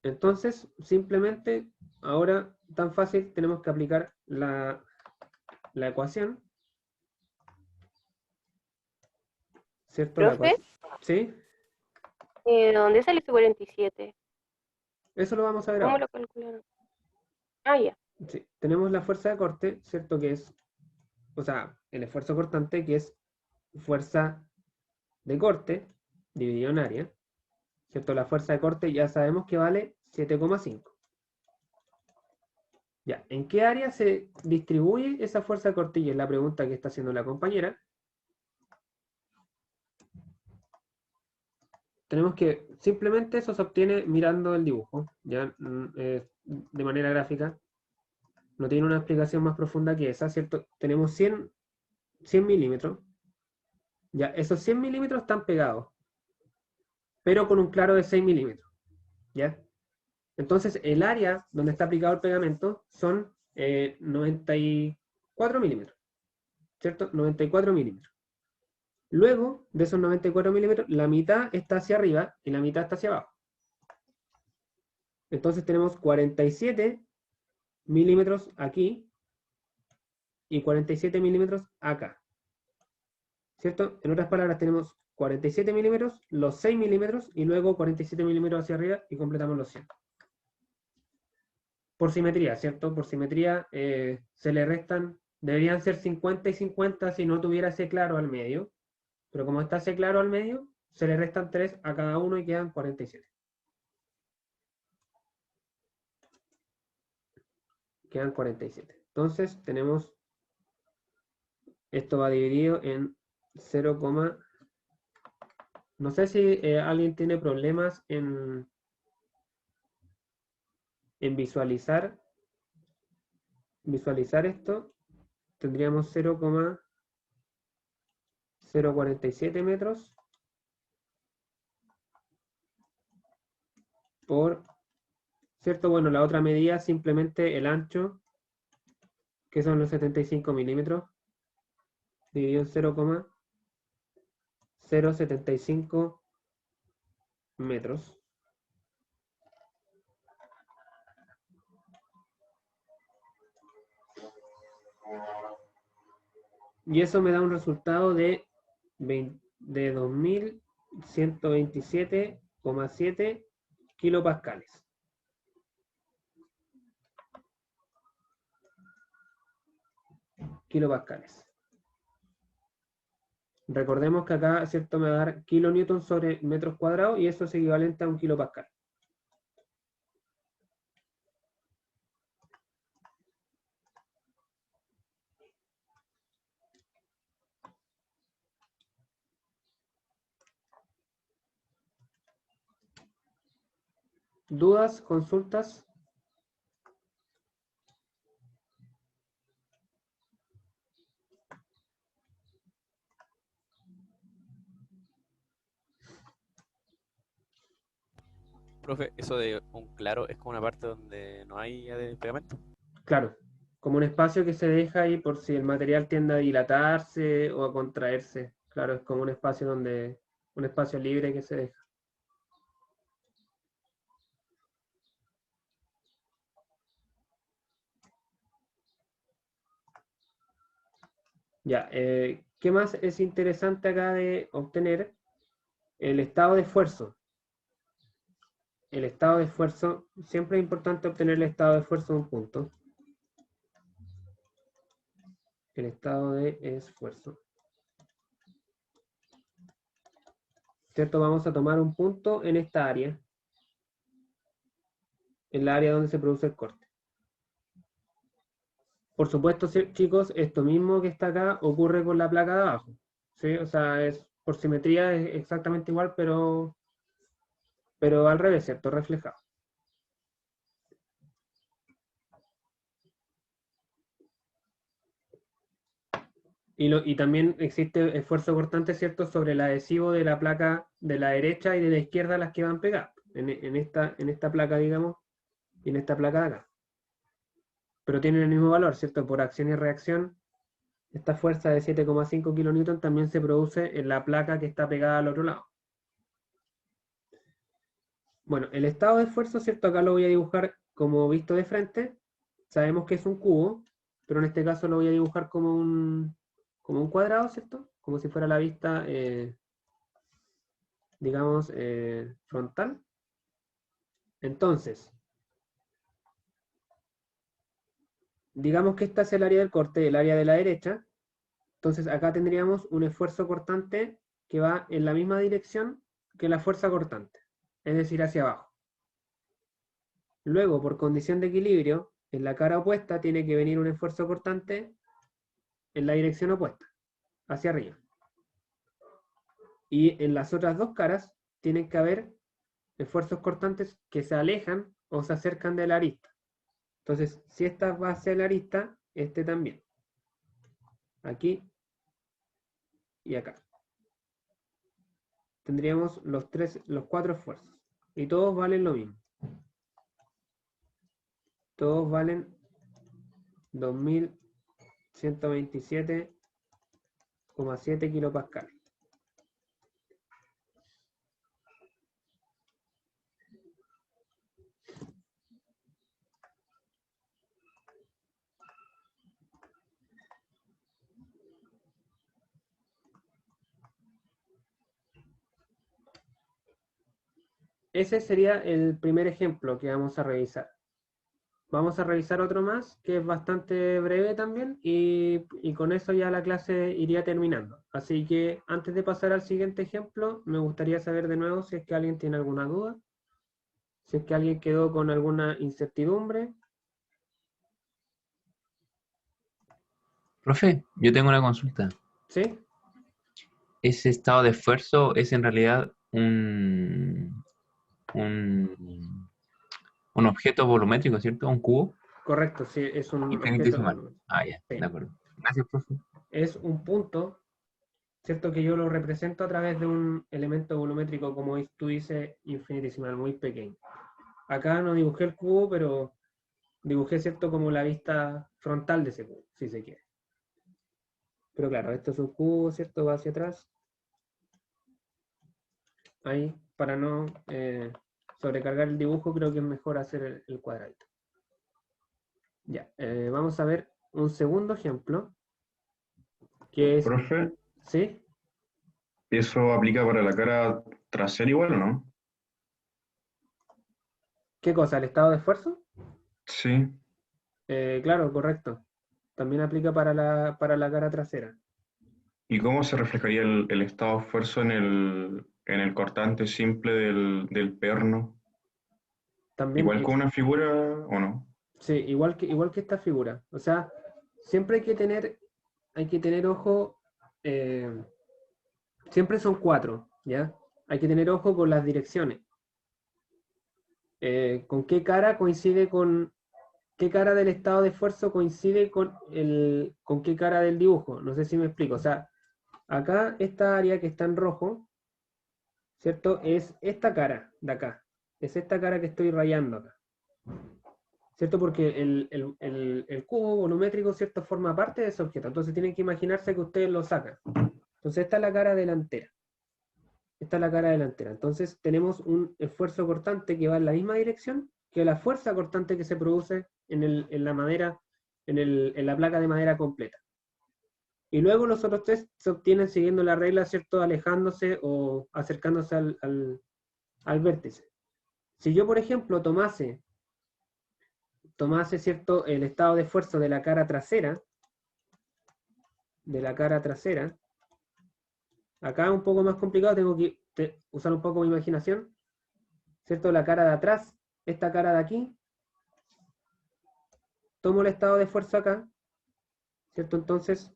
Entonces, simplemente, ahora tan fácil, tenemos que aplicar la ecuación. ¿Cierto? ¿Profe? ¿Sí? ¿De dónde sale ese 47? Eso lo vamos a ver ¿Cómo ahora. lo calcularon? Ah, ya. Sí. Tenemos la fuerza de corte, ¿cierto? Que es, o sea, el esfuerzo cortante, que es fuerza de corte dividido en área. ¿Cierto? La fuerza de corte ya sabemos que vale 7,5. Ya, ¿en qué área se distribuye esa fuerza de corte? Y es la pregunta que está haciendo la compañera. tenemos que, simplemente eso se obtiene mirando el dibujo, ya de manera gráfica. No tiene una explicación más profunda que esa, ¿cierto? Tenemos 100 milímetros. Ya, esos 100 milímetros están pegados, pero con un claro de 6 milímetros. ¿Ya? Entonces, el área donde está aplicado el pegamento son 94 milímetros. ¿Cierto? 94 milímetros. Luego, de esos 94 milímetros, la mitad está hacia arriba y la mitad está hacia abajo. Entonces tenemos 47 milímetros aquí y 47 milímetros acá. ¿Cierto? En otras palabras, tenemos 47 milímetros, los 6 milímetros y luego 47 milímetros hacia arriba y completamos los 100. Por simetría, ¿cierto? Por simetría se le restan, deberían ser 50 y 50 si no tuviera ese claro al medio, pero como está ese claro al medio, se le restan 3 a cada uno y quedan 47. Quedan 47. Entonces tenemos, esto va dividido en 0, no sé si alguien tiene problemas en visualizar esto. Tendríamos 0,047 metros por, ¿cierto? Bueno, la otra medida simplemente el ancho, que son los 75 milímetros, dividido en 0,075 metros. Y eso me da un resultado de 2127,7 kilopascales. Recordemos que acá, ¿cierto? Me va a dar kilonewton sobre metros cuadrados y eso es equivalente a un kilopascal. ¿Dudas? ¿Consultas? Profe, eso de un claro es como una parte donde no hay pegamento. Claro, como un espacio que se deja ahí por si el material tiende a dilatarse o a contraerse. Claro, es como un espacio un espacio libre que se deja. Ya, ¿qué más es interesante acá de obtener? El estado de esfuerzo. El estado de esfuerzo, siempre es importante obtener el estado de esfuerzo de un punto. El estado de esfuerzo. ¿Cierto? Vamos a tomar un punto en esta área. En la área donde se produce el corte. Por supuesto, chicos, esto mismo que está acá ocurre con la placa de abajo. ¿Sí? O sea, por simetría es exactamente igual, pero al revés, ¿cierto? Reflejado. Y también existe esfuerzo cortante, ¿cierto? Sobre el adhesivo de la placa de la derecha y de la izquierda, las que van pegadas. En esta placa, digamos, y en esta placa de acá. Pero tienen el mismo valor, ¿cierto? Por acción y reacción, esta fuerza de 7,5 kilonewton también se produce en la placa que está pegada al otro lado. Bueno, el estado de esfuerzo, ¿cierto? Acá lo voy a dibujar como visto de frente. Sabemos que es un cubo, pero en este caso lo voy a dibujar como un cuadrado, ¿cierto? Como si fuera la vista, digamos, frontal. Entonces, digamos que esta es el área del corte, el área de la derecha. Entonces acá tendríamos un esfuerzo cortante que va en la misma dirección que la fuerza cortante, es decir, hacia abajo. Luego, por condición de equilibrio, en la cara opuesta tiene que venir un esfuerzo cortante en la dirección opuesta, hacia arriba. Y en las otras dos caras tienen que haber esfuerzos cortantes que se alejan o se acercan de la arista. Entonces, si esta va hacia la arista, este también. Aquí y acá. Tendríamos los 4 esfuerzos. Y todos valen lo mismo. Todos valen 2127,7 kilopascales. Ese sería el primer ejemplo que vamos a revisar. Vamos a revisar otro más, que es bastante breve también, y con eso ya la clase iría terminando. Así que antes de pasar al siguiente ejemplo, me gustaría saber de nuevo si es que alguien tiene alguna duda, si es que alguien quedó con alguna incertidumbre. Profe, yo tengo una consulta. ¿Sí? ¿Ese estado de esfuerzo es en realidad un objeto volumétrico, ¿cierto? ¿Un cubo? Correcto, sí, es un objeto Infinitesimal. volumétrico. Ah, ya, Sí. de acuerdo. Gracias, profe. Es un punto, ¿cierto? Que yo lo represento a través de un elemento volumétrico, como tú dices, infinitesimal, muy pequeño. Acá no dibujé el cubo, pero dibujé, ¿cierto? Como la vista frontal de ese cubo, si se quiere. Pero claro, esto es un cubo, ¿cierto? Va hacia atrás. Ahí, para no sobrecargar el dibujo, creo que es mejor hacer el cuadradito. Ya, vamos a ver un segundo ejemplo, que es... Profe, ¿Sí? ¿eso aplica para la cara trasera igual o no? ¿Qué cosa? ¿El estado de esfuerzo? Sí. Claro, correcto. También aplica para la cara trasera. ¿Y cómo se reflejaría el estado de esfuerzo en el cortante simple del perno? También, ¿Igual con una figura o no? sí, igual que esta figura. O sea, siempre hay que tener ojo, siempre son 4, ¿ya? Hay que tener ojo con las direcciones. ¿Con qué cara coincide con qué cara del estado de esfuerzo coincide con qué cara del dibujo? No sé si me explico. O sea, acá esta área que está en rojo, ¿cierto? Es esta cara de acá. Es esta cara que estoy rayando acá. ¿Cierto? Porque el cubo volumétrico, ¿cierto? Forma parte de ese objeto. Entonces tienen que imaginarse que ustedes lo sacan. Entonces esta es la cara delantera. Esta es la cara delantera. Entonces tenemos un esfuerzo cortante que va en la misma dirección que la fuerza cortante que se produce en la madera, en la placa de madera completa. Y luego los otros tres se obtienen siguiendo la regla, ¿cierto? Alejándose o acercándose al vértice. Si yo, por ejemplo, tomase, ¿cierto? El estado de esfuerzo de la cara trasera, acá es un poco más complicado, tengo que usar un poco mi imaginación, ¿cierto? La cara de atrás, esta cara de aquí, tomo el estado de esfuerzo acá, ¿cierto? Entonces,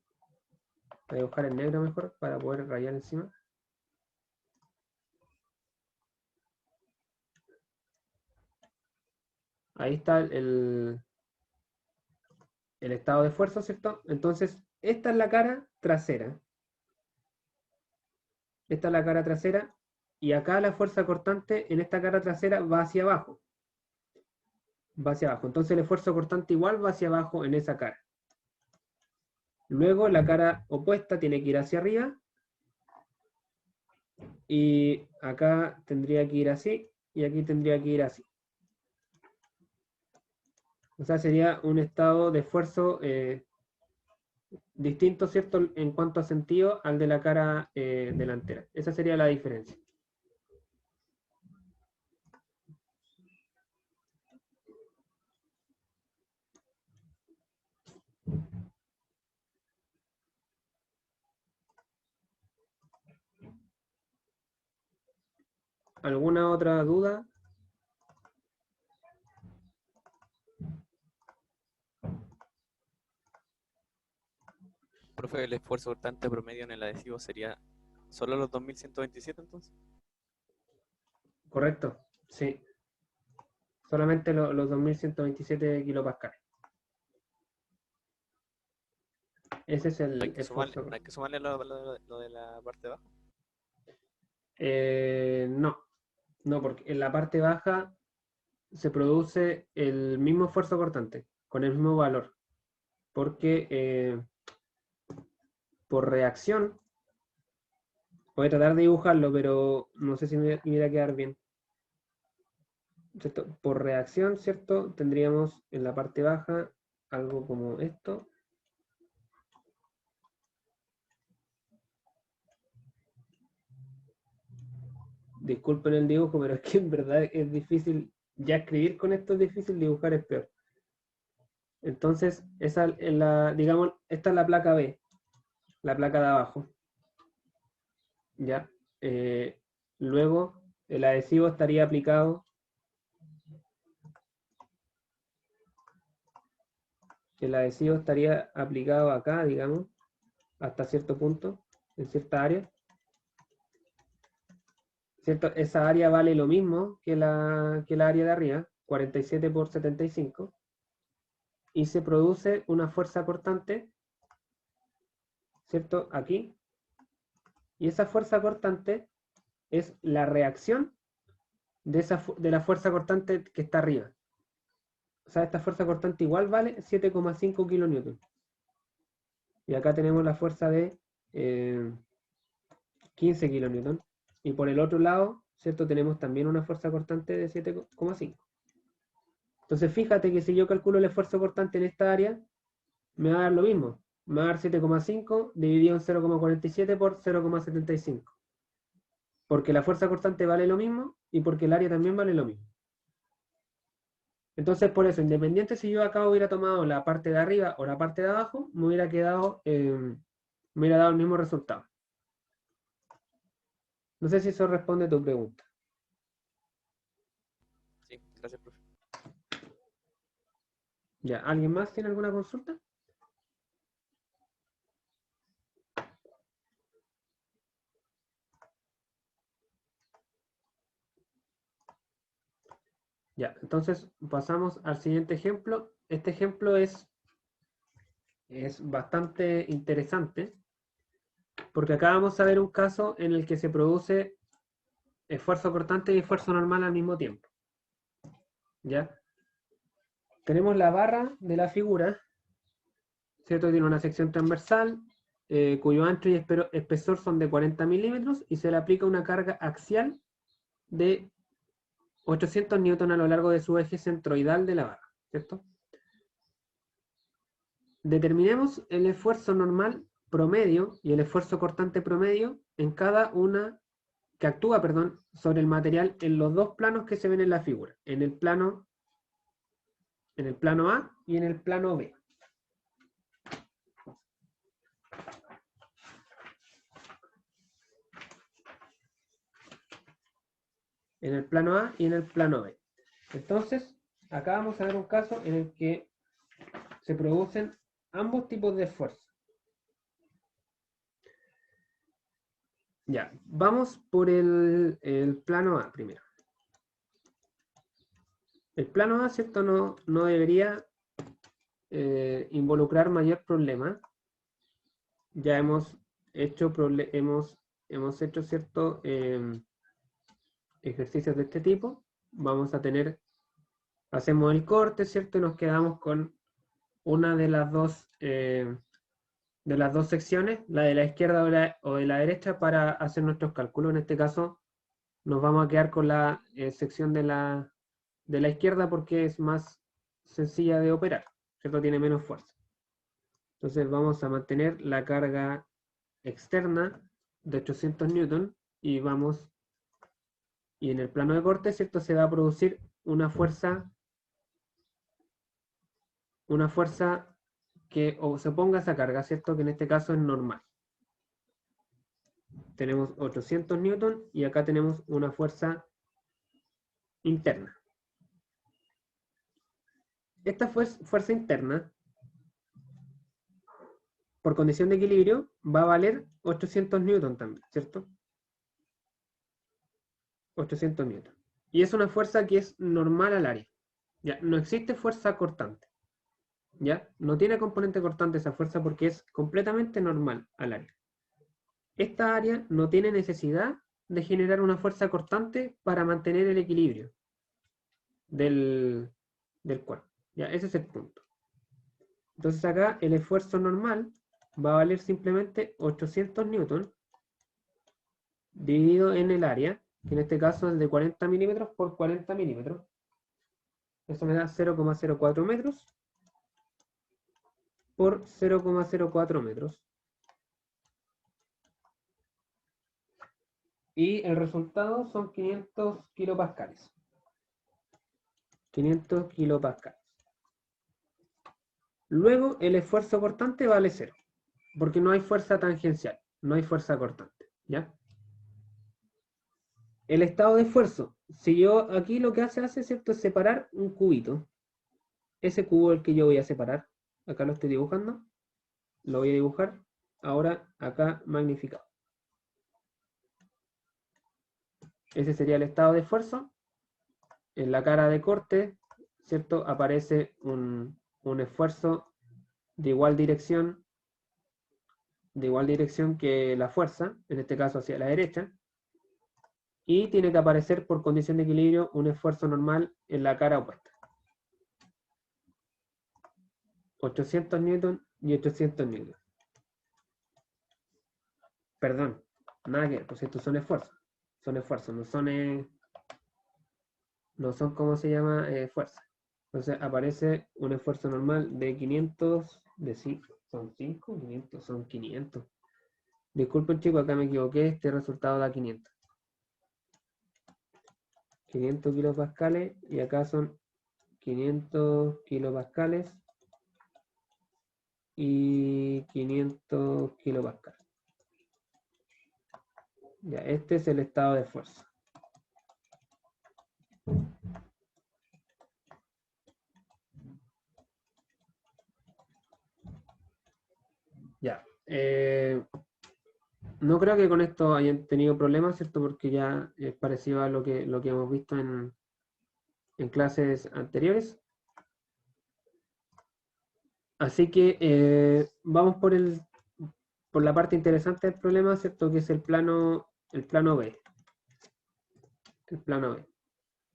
voy a dibujar en negro mejor para poder rayar encima. Ahí está el estado de esfuerzo, ¿cierto? Entonces, esta es la cara trasera. Esta es la cara trasera. Y acá la fuerza cortante en esta cara trasera va hacia abajo. Va hacia abajo. Entonces el esfuerzo cortante igual va hacia abajo en esa cara. Luego la cara opuesta tiene que ir hacia arriba. Y acá tendría que ir así. Y aquí tendría que ir así. O sea, sería un estado de esfuerzo distinto, ¿cierto? En cuanto a sentido al de la cara delantera. Esa sería la diferencia. ¿Alguna otra duda? Profe, el esfuerzo cortante promedio en el adhesivo sería solo los 2127 entonces. Correcto, sí. Solamente los 2127 kilopascales. Ese es No hay el que sumarle, esfuerzo. no hay que sumarle lo de la parte de abajo. No, porque en la parte baja se produce el mismo esfuerzo cortante, con el mismo valor. Porque por reacción, voy a tratar de dibujarlo, pero no sé si me va a quedar bien. ¿Cierto? Por reacción, ¿cierto? Tendríamos en la parte baja algo como esto. Disculpen el dibujo, pero es que en verdad es difícil, ya escribir con esto es difícil, dibujar es peor. Entonces, esa es digamos, esta es la placa B, la placa de abajo. ¿Ya? Luego, el adhesivo estaría aplicado. El adhesivo estaría aplicado acá, digamos, hasta cierto punto, en cierta área. ¿Cierto? Esa área vale lo mismo que la área de arriba, 47 por 75. Y se produce una fuerza cortante, ¿cierto? Aquí. Y esa fuerza cortante es la reacción de la fuerza cortante que está arriba. O sea, esta fuerza cortante igual vale 7,5 kilonewton. Y acá tenemos la fuerza de 15 kilonewton. Y por el otro lado, ¿cierto? Tenemos también una fuerza cortante de 7,5. Entonces, fíjate que si yo calculo el esfuerzo cortante en esta área, me va a dar lo mismo. Me va a dar 7,5 dividido en 0,47 por 0,75. Porque la fuerza cortante vale lo mismo y porque el área también vale lo mismo. Entonces, por eso, independiente si yo acá hubiera tomado la parte de arriba o la parte de abajo, me hubiera quedado, me hubiera dado el mismo resultado. No sé si eso responde a tu pregunta. Sí, gracias, profe. Ya, ¿alguien más tiene alguna consulta? Ya, entonces pasamos al siguiente ejemplo. Este ejemplo es bastante interesante porque acá vamos a ver un caso en el que se produce esfuerzo cortante y esfuerzo normal al mismo tiempo. ¿Ya? Tenemos la barra de la figura, ¿cierto? Tiene una sección transversal cuyo ancho y espesor son de 40 milímetros y se le aplica una carga axial de 800 newton a lo largo de su eje centroidal de la barra, ¿cierto? Determinemos el esfuerzo normal promedio y el esfuerzo cortante promedio en cada una que actúa, perdón, sobre el material en los dos planos que se ven en la figura, en el plano A y en el plano B. En el plano A y en el plano B. Entonces, acá vamos a ver un caso en el que se producen ambos tipos de esfuerzo. Ya, vamos por el plano A primero. El plano A, ¿cierto? No debería involucrar mayor problema. Ya hemos hecho, ¿cierto? Ejercicios de este tipo. Vamos a tener, hacemos el corte, ¿cierto? Y nos quedamos con una de las dos secciones, la de la izquierda o de la derecha, para hacer nuestros cálculos. En este caso, nos vamos a quedar con la sección de la izquierda porque es más sencilla de operar, ¿cierto? Tiene menos fuerza. Entonces vamos a mantener la carga externa de 800 newton y en el plano de corte, ¿cierto? Se va a producir una fuerza que se oponga a esa carga, ¿cierto? Que en este caso es normal. Tenemos 800 newton y acá tenemos una fuerza interna. Esta fuerza interna, por condición de equilibrio, va a valer 800 newton también, ¿cierto? 800 newton. Y es una fuerza que es normal al área. ¿Ya? No existe fuerza cortante. ¿Ya? No tiene componente cortante esa fuerza porque es completamente normal al área. Esta área no tiene necesidad de generar una fuerza cortante para mantener el equilibrio del cuerpo. ¿Ya? Ese es el punto. Entonces acá el esfuerzo normal va a valer simplemente 800 newtons dividido en el área, que en este caso es de 40 milímetros por 40 milímetros. Eso me da 0,04 metros por 0,04 metros. Y el resultado son 500 kilopascales. 500 kilopascales. Luego el esfuerzo cortante vale 0, porque no hay fuerza tangencial, no hay fuerza cortante, ¿ya? El estado de esfuerzo, si yo aquí lo que hace, ¿cierto? Es separar un cubito. Ese cubo es el que yo voy a separar. Acá lo estoy dibujando. Lo voy a dibujar. Ahora acá magnificado. Ese sería el estado de esfuerzo. En la cara de corte, ¿cierto? Aparece un esfuerzo de igual dirección que la fuerza, en este caso hacia la derecha. Y tiene que aparecer por condición de equilibrio un esfuerzo normal en la cara opuesta. 800 newton y 800 newton. Perdón, nada que ver, pues estos son esfuerzos. Son esfuerzos, no son ¿cómo se llama? Fuerza. Entonces aparece un esfuerzo normal de 500, ¿son 5? 500, son 500. Disculpen chicos, acá me equivoqué, este resultado da 500. 500 kilopascales y acá son 500 kilopascales y 500 kilopascales. Ya, este es el estado de fuerza. Ya. No creo que con esto hayan tenido problemas, ¿cierto? Porque ya es parecido a lo que hemos visto en clases anteriores. Así que vamos por la parte interesante del problema, ¿cierto? Que es el plano B. El plano B.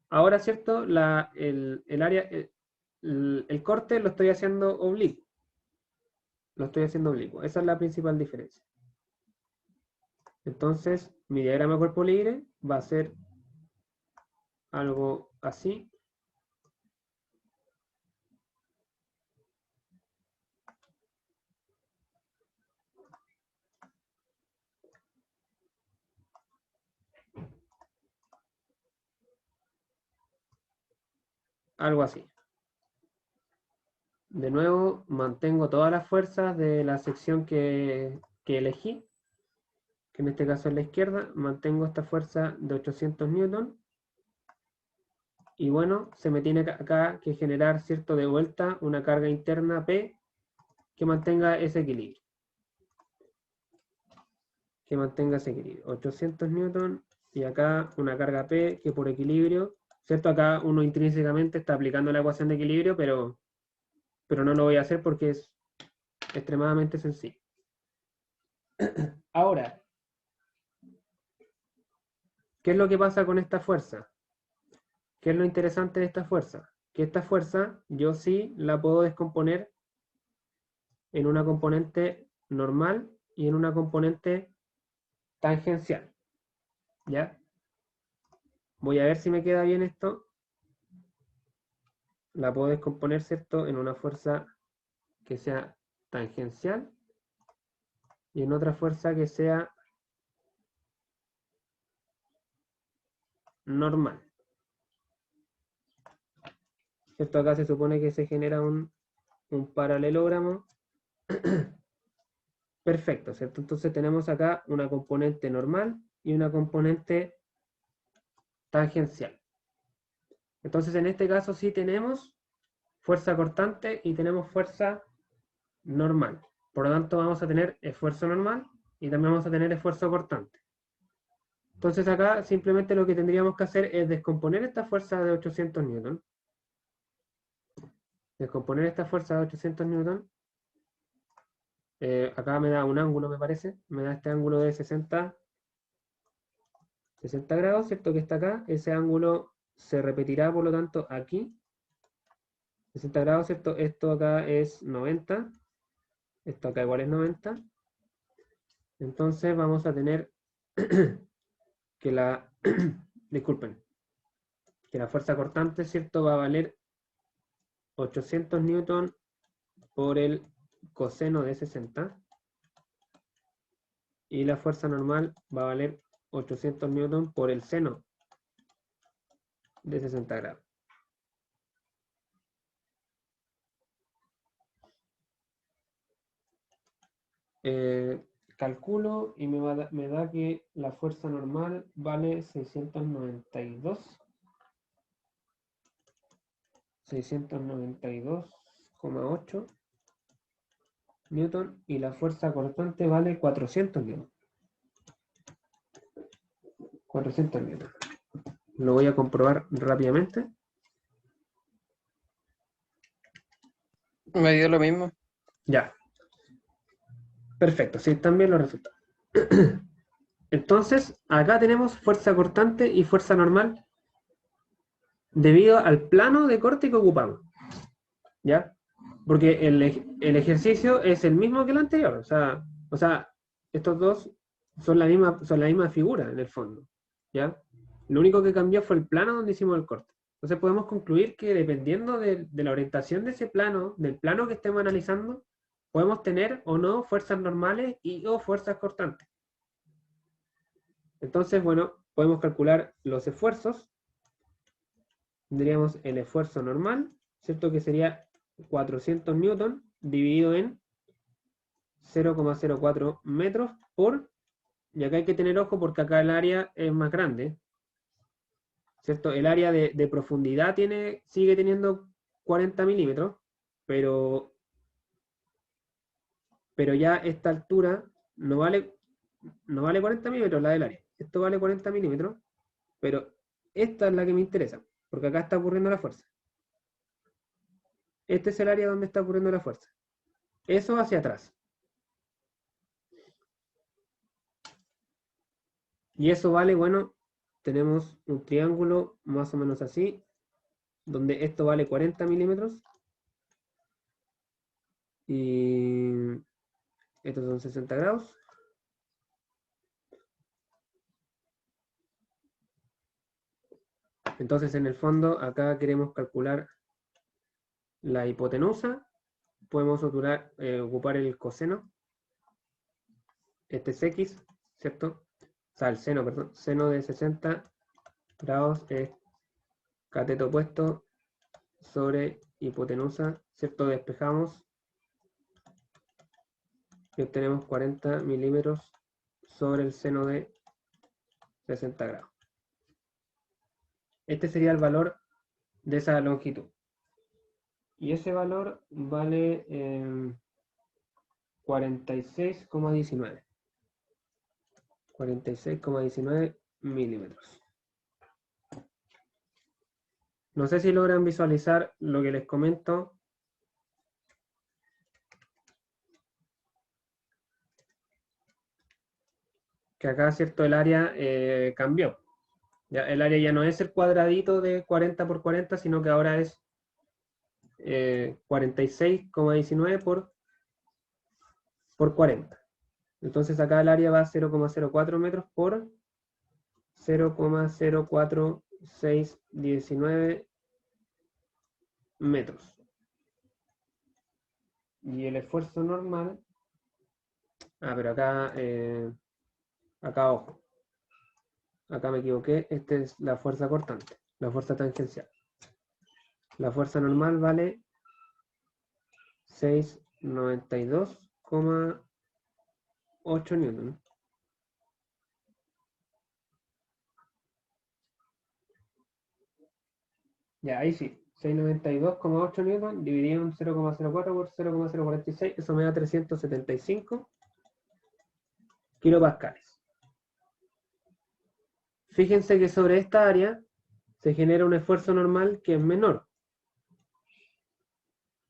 Ahora, ¿cierto? El área, el corte lo estoy haciendo oblicuo. Esa es la principal diferencia. Entonces, mi diagrama de cuerpo libre va a ser algo así. Algo así. De nuevo, mantengo todas las fuerzas de la sección que elegí, que en este caso es la izquierda. Mantengo esta fuerza de 800 newton. Y bueno, se me tiene acá que generar, ¿cierto? De vuelta una carga interna P que mantenga ese equilibrio. 800 newton y acá una carga P que por equilibrio, ¿cierto? Acá uno intrínsecamente está aplicando la ecuación de equilibrio, pero no lo voy a hacer porque es extremadamente sencillo. Ahora, ¿qué es lo que pasa con esta fuerza? ¿Qué es lo interesante de esta fuerza? Que esta fuerza yo sí la puedo descomponer en una componente normal y en una componente tangencial. ¿Ya? Voy a ver si me queda bien esto. La puedo descomponer, ¿cierto? En una fuerza que sea tangencial y en otra fuerza que sea normal. ¿Cierto? Acá se supone que se genera un paralelogramo. Perfecto, ¿cierto? Entonces tenemos acá una componente normal y una componente tangencial. Entonces en este caso sí tenemos fuerza cortante y tenemos fuerza normal. Por lo tanto vamos a tener esfuerzo normal y también vamos a tener esfuerzo cortante. Entonces acá simplemente lo que tendríamos que hacer es descomponer esta fuerza de 800 newton. Descomponer esta fuerza de 800 newton. Acá me da un ángulo, me parece. Me da este ángulo de 60 grados, ¿cierto? Que está acá. Ese ángulo se repetirá, por lo tanto, aquí. 60 grados, ¿cierto? Esto acá es 90. Esto acá igual es 90. Entonces vamos a tener que la... disculpen. Que la fuerza cortante, ¿cierto? Va a valer 800 newton por el coseno de 60. Y la fuerza normal va a valer 800 newton por el seno de 60 grados. Calculo y me da que la fuerza normal vale 692,8 newton y la fuerza cortante vale 400 newton. 400 newton. Lo voy a comprobar rápidamente. Me dio lo mismo. Ya. Perfecto, sí, están bien los resultados. Entonces, acá tenemos fuerza cortante y fuerza normal debido al plano de corte que ocupamos. ¿Ya? Porque el ejercicio es el mismo que el anterior. O sea, estos dos son la misma figura en el fondo. ¿Ya? Lo único que cambió fue el plano donde hicimos el corte. Entonces podemos concluir que dependiendo de la orientación de ese plano, del plano que estemos analizando, podemos tener o no fuerzas normales o fuerzas cortantes. Entonces, bueno, podemos calcular los esfuerzos. Tendríamos el esfuerzo normal, ¿cierto? Que sería 400 newton dividido en 0,04 metros por, y acá hay que tener ojo porque acá el área es más grande, ¿cierto? El área de profundidad sigue teniendo 40 milímetros, pero ya esta altura no vale 40 milímetros la del área. Esto vale 40 milímetros, pero esta es la que me interesa, porque acá está ocurriendo la fuerza. Este es el área donde está ocurriendo la fuerza. Eso hacia atrás. Y eso vale, bueno, tenemos un triángulo más o menos así, donde esto vale 40 milímetros. Y estos son 60 grados. Entonces, en el fondo, acá queremos calcular la hipotenusa. Podemos ocupar el coseno. Este es X, ¿cierto? O sea, el seno, perdón. Seno de 60 grados es cateto opuesto sobre hipotenusa, ¿cierto? Despejamos y obtenemos 40 milímetros sobre el seno de 60 grados. Este sería el valor de esa longitud. Y ese valor vale 46,19. 46,19 milímetros. No sé si logran visualizar lo que les comento. Que acá, ¿cierto? El área cambió. Ya, el área ya no es el cuadradito de 40 por 40, sino que ahora es 46,19 por 40. Entonces acá el área va a 0,04 metros por 0,04619 metros. Y el esfuerzo normal... pero acá, ojo. Acá me equivoqué, esta es la fuerza cortante, la fuerza tangencial. La fuerza normal vale 692,8 newton. Ya, ahí sí, 692,8 newton dividido en 0,04 por 0,046, eso me da 375 kilopascales. fíjense que sobre esta área se genera un esfuerzo normal que es menor.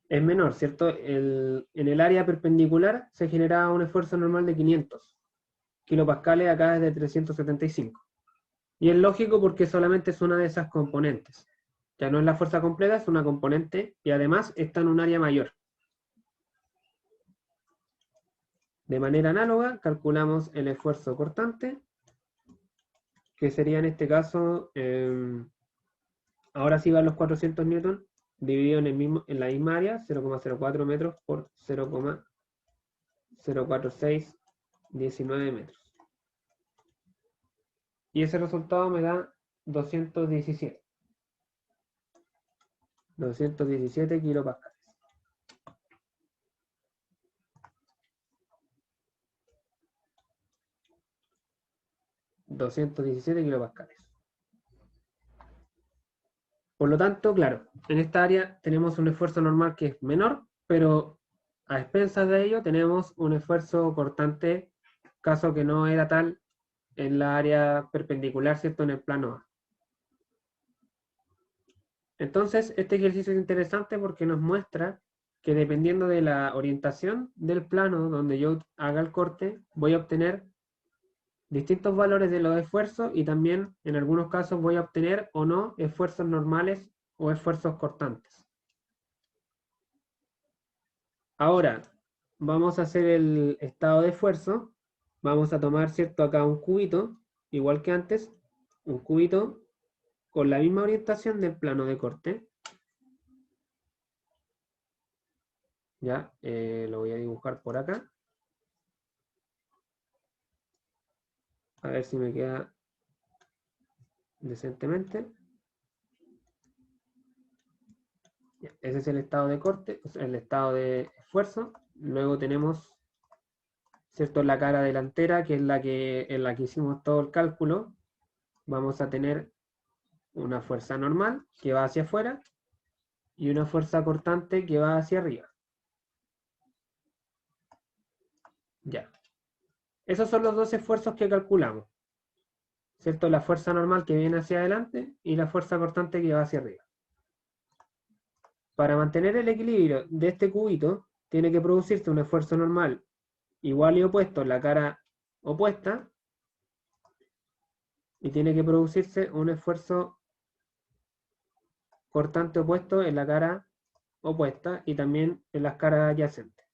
Es menor, ¿cierto? En el área perpendicular se genera un esfuerzo normal de 500 kilopascales, acá es de 375. Y es lógico porque solamente es una de esas componentes. Ya no es la fuerza completa, es una componente y además está en un área mayor. De manera análoga, calculamos el esfuerzo cortante, que sería en este caso, ahora sí van los 400 newton, dividido en la misma área, 0,04 metros por 0,04619 metros. Y ese resultado me da 217. 217 kilopascales. Por lo tanto, claro, en esta área tenemos un esfuerzo normal que es menor, pero a expensas de ello tenemos un esfuerzo cortante, caso que no era tal en la área perpendicular, ¿cierto? En el plano A. Entonces, este ejercicio es interesante porque nos muestra que dependiendo de la orientación del plano donde yo haga el corte, voy a obtener distintos valores de los esfuerzos y también en algunos casos voy a obtener o no esfuerzos normales o esfuerzos cortantes. Ahora, vamos a hacer el estado de esfuerzo. Vamos a tomar, ¿cierto? Acá un cubito, igual que antes, un cubito con la misma orientación del plano de corte. Ya, lo voy a dibujar por acá. A ver si me queda decentemente. Ya, ese es el estado de corte, el estado de esfuerzo. Luego tenemos, ¿cierto?, la cara delantera, que es en la que hicimos todo el cálculo. Vamos a tener una fuerza normal que va hacia afuera y una fuerza cortante que va hacia arriba. Ya. Esos son los dos esfuerzos que calculamos, ¿cierto? La fuerza normal que viene hacia adelante y la fuerza cortante que va hacia arriba. Para mantener el equilibrio de este cubito, tiene que producirse un esfuerzo normal igual y opuesto en la cara opuesta, y tiene que producirse un esfuerzo cortante opuesto en la cara opuesta y también en las caras adyacentes.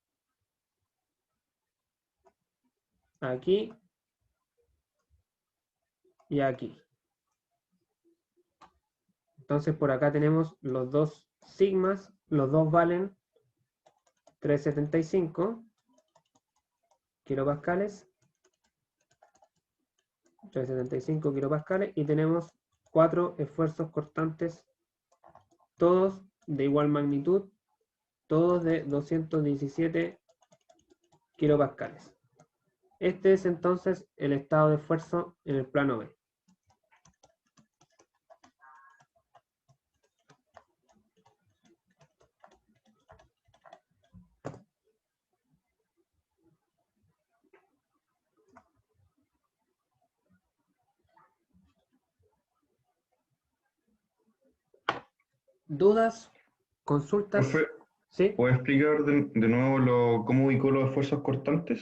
Aquí y aquí. Entonces por acá tenemos los dos sigmas, los dos valen 375 kilopascales, 375 kilopascales, y tenemos 4 esfuerzos cortantes, todos de igual magnitud, todos de 217 kilopascales. Este es entonces el estado de esfuerzo en el plano B. ¿Dudas? ¿Consultas? Profe, ¿Sí? ¿puede explicar de nuevo cómo ubicó los esfuerzos cortantes?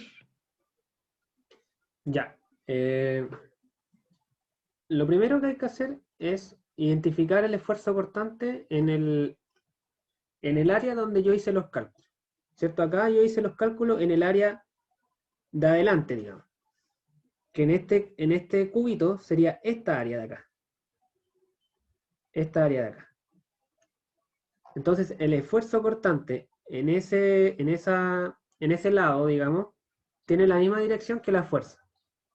Ya. Lo primero que hay que hacer es identificar el esfuerzo cortante en el área donde yo hice los cálculos. ¿Cierto? Acá yo hice los cálculos en el área de adelante, digamos. Que en este cubito sería esta área de acá. Esta área de acá. Entonces, el esfuerzo cortante en ese lado, digamos, tiene la misma dirección que la fuerza.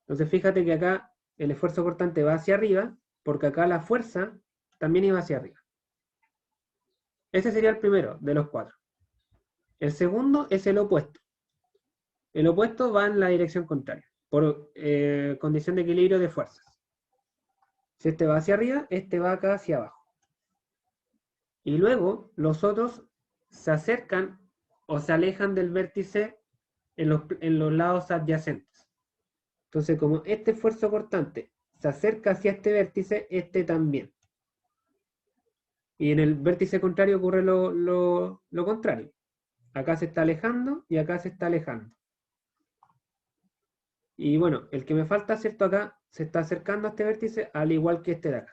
Entonces, fíjate que acá el esfuerzo cortante va hacia arriba, porque acá la fuerza también iba hacia arriba. Ese sería el primero de los 4. El segundo es el opuesto. El opuesto va en la dirección contraria, por condición de equilibrio de fuerzas. Si este va hacia arriba, este va acá hacia abajo. Y luego los otros se acercan o se alejan del vértice en los lados adyacentes. Entonces, como este esfuerzo cortante se acerca hacia este vértice, este también. Y en el vértice contrario ocurre lo contrario. Acá se está alejando y acá se está alejando. Y bueno, el que me falta, ¿cierto? Acá se está acercando a este vértice al igual que este de acá.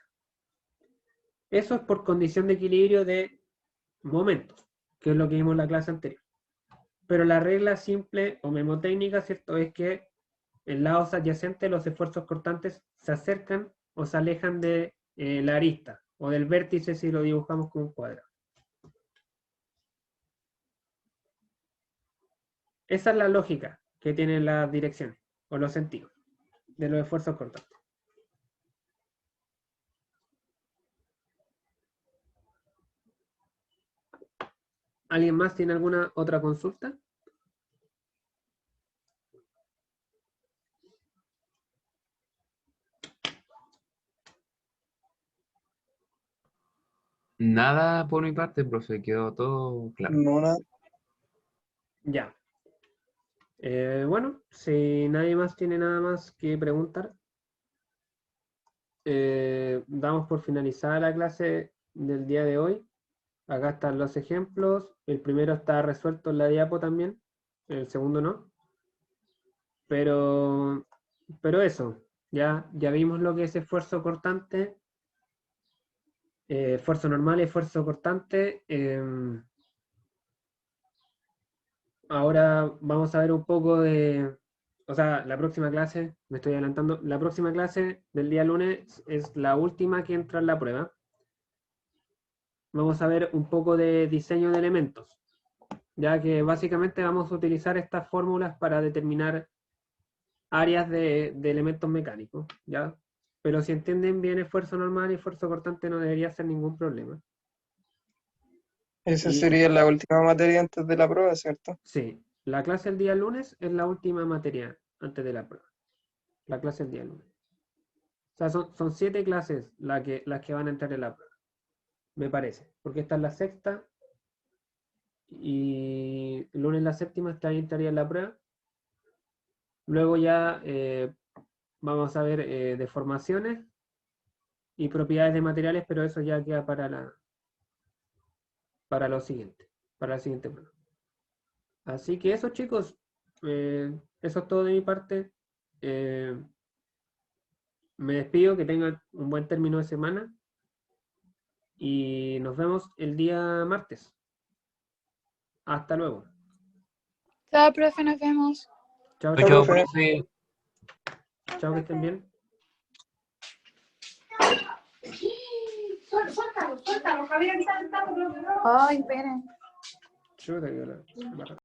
Eso es por condición de equilibrio de momentos, que es lo que vimos en la clase anterior. Pero la regla simple o memotécnica, ¿cierto? Es que en lados adyacentes los esfuerzos cortantes se acercan o se alejan de la arista o del vértice si lo dibujamos como un cuadrado. Esa es la lógica que tienen las direcciones o los sentidos de los esfuerzos cortantes. ¿Alguien más tiene alguna otra consulta? Nada por mi parte, profe, quedó todo claro. No, nada. Ya. Bueno, si nadie más tiene nada más que preguntar, damos por finalizada la clase del día de hoy. Acá están los ejemplos. El primero está resuelto en la diapo también. El segundo no. Pero eso, ya vimos lo que es esfuerzo cortante, esfuerzo normal y esfuerzo cortante. Ahora vamos a ver un poco de, o sea, la próxima clase, me estoy adelantando, la próxima clase del día lunes es la última que entra en la prueba. Vamos a ver un poco de diseño de elementos, ya que básicamente vamos a utilizar estas fórmulas para determinar áreas de elementos mecánicos, ¿ya? Pero si entienden bien esfuerzo normal y esfuerzo cortante no debería ser ningún problema. Esa Y- sería la última materia antes de la prueba, ¿cierto? Sí, la clase el día lunes es la última materia antes de la prueba. La clase el día lunes. O sea, son 7 clases las que van a entrar en la prueba, me parece. Porque esta es la sexta y el lunes la séptima entraría en la prueba. Luego ya vamos a ver deformaciones y propiedades de materiales, pero eso ya queda para la siguiente prueba. Así que eso, chicos, eso es todo de mi parte. Me despido, que tengan un buen término de semana y nos vemos el día martes. Hasta luego. Chao, profe, nos vemos. Chao, Chao, chao. profe. Chao, que estén bien. Ay, esperen. Chuta, que la-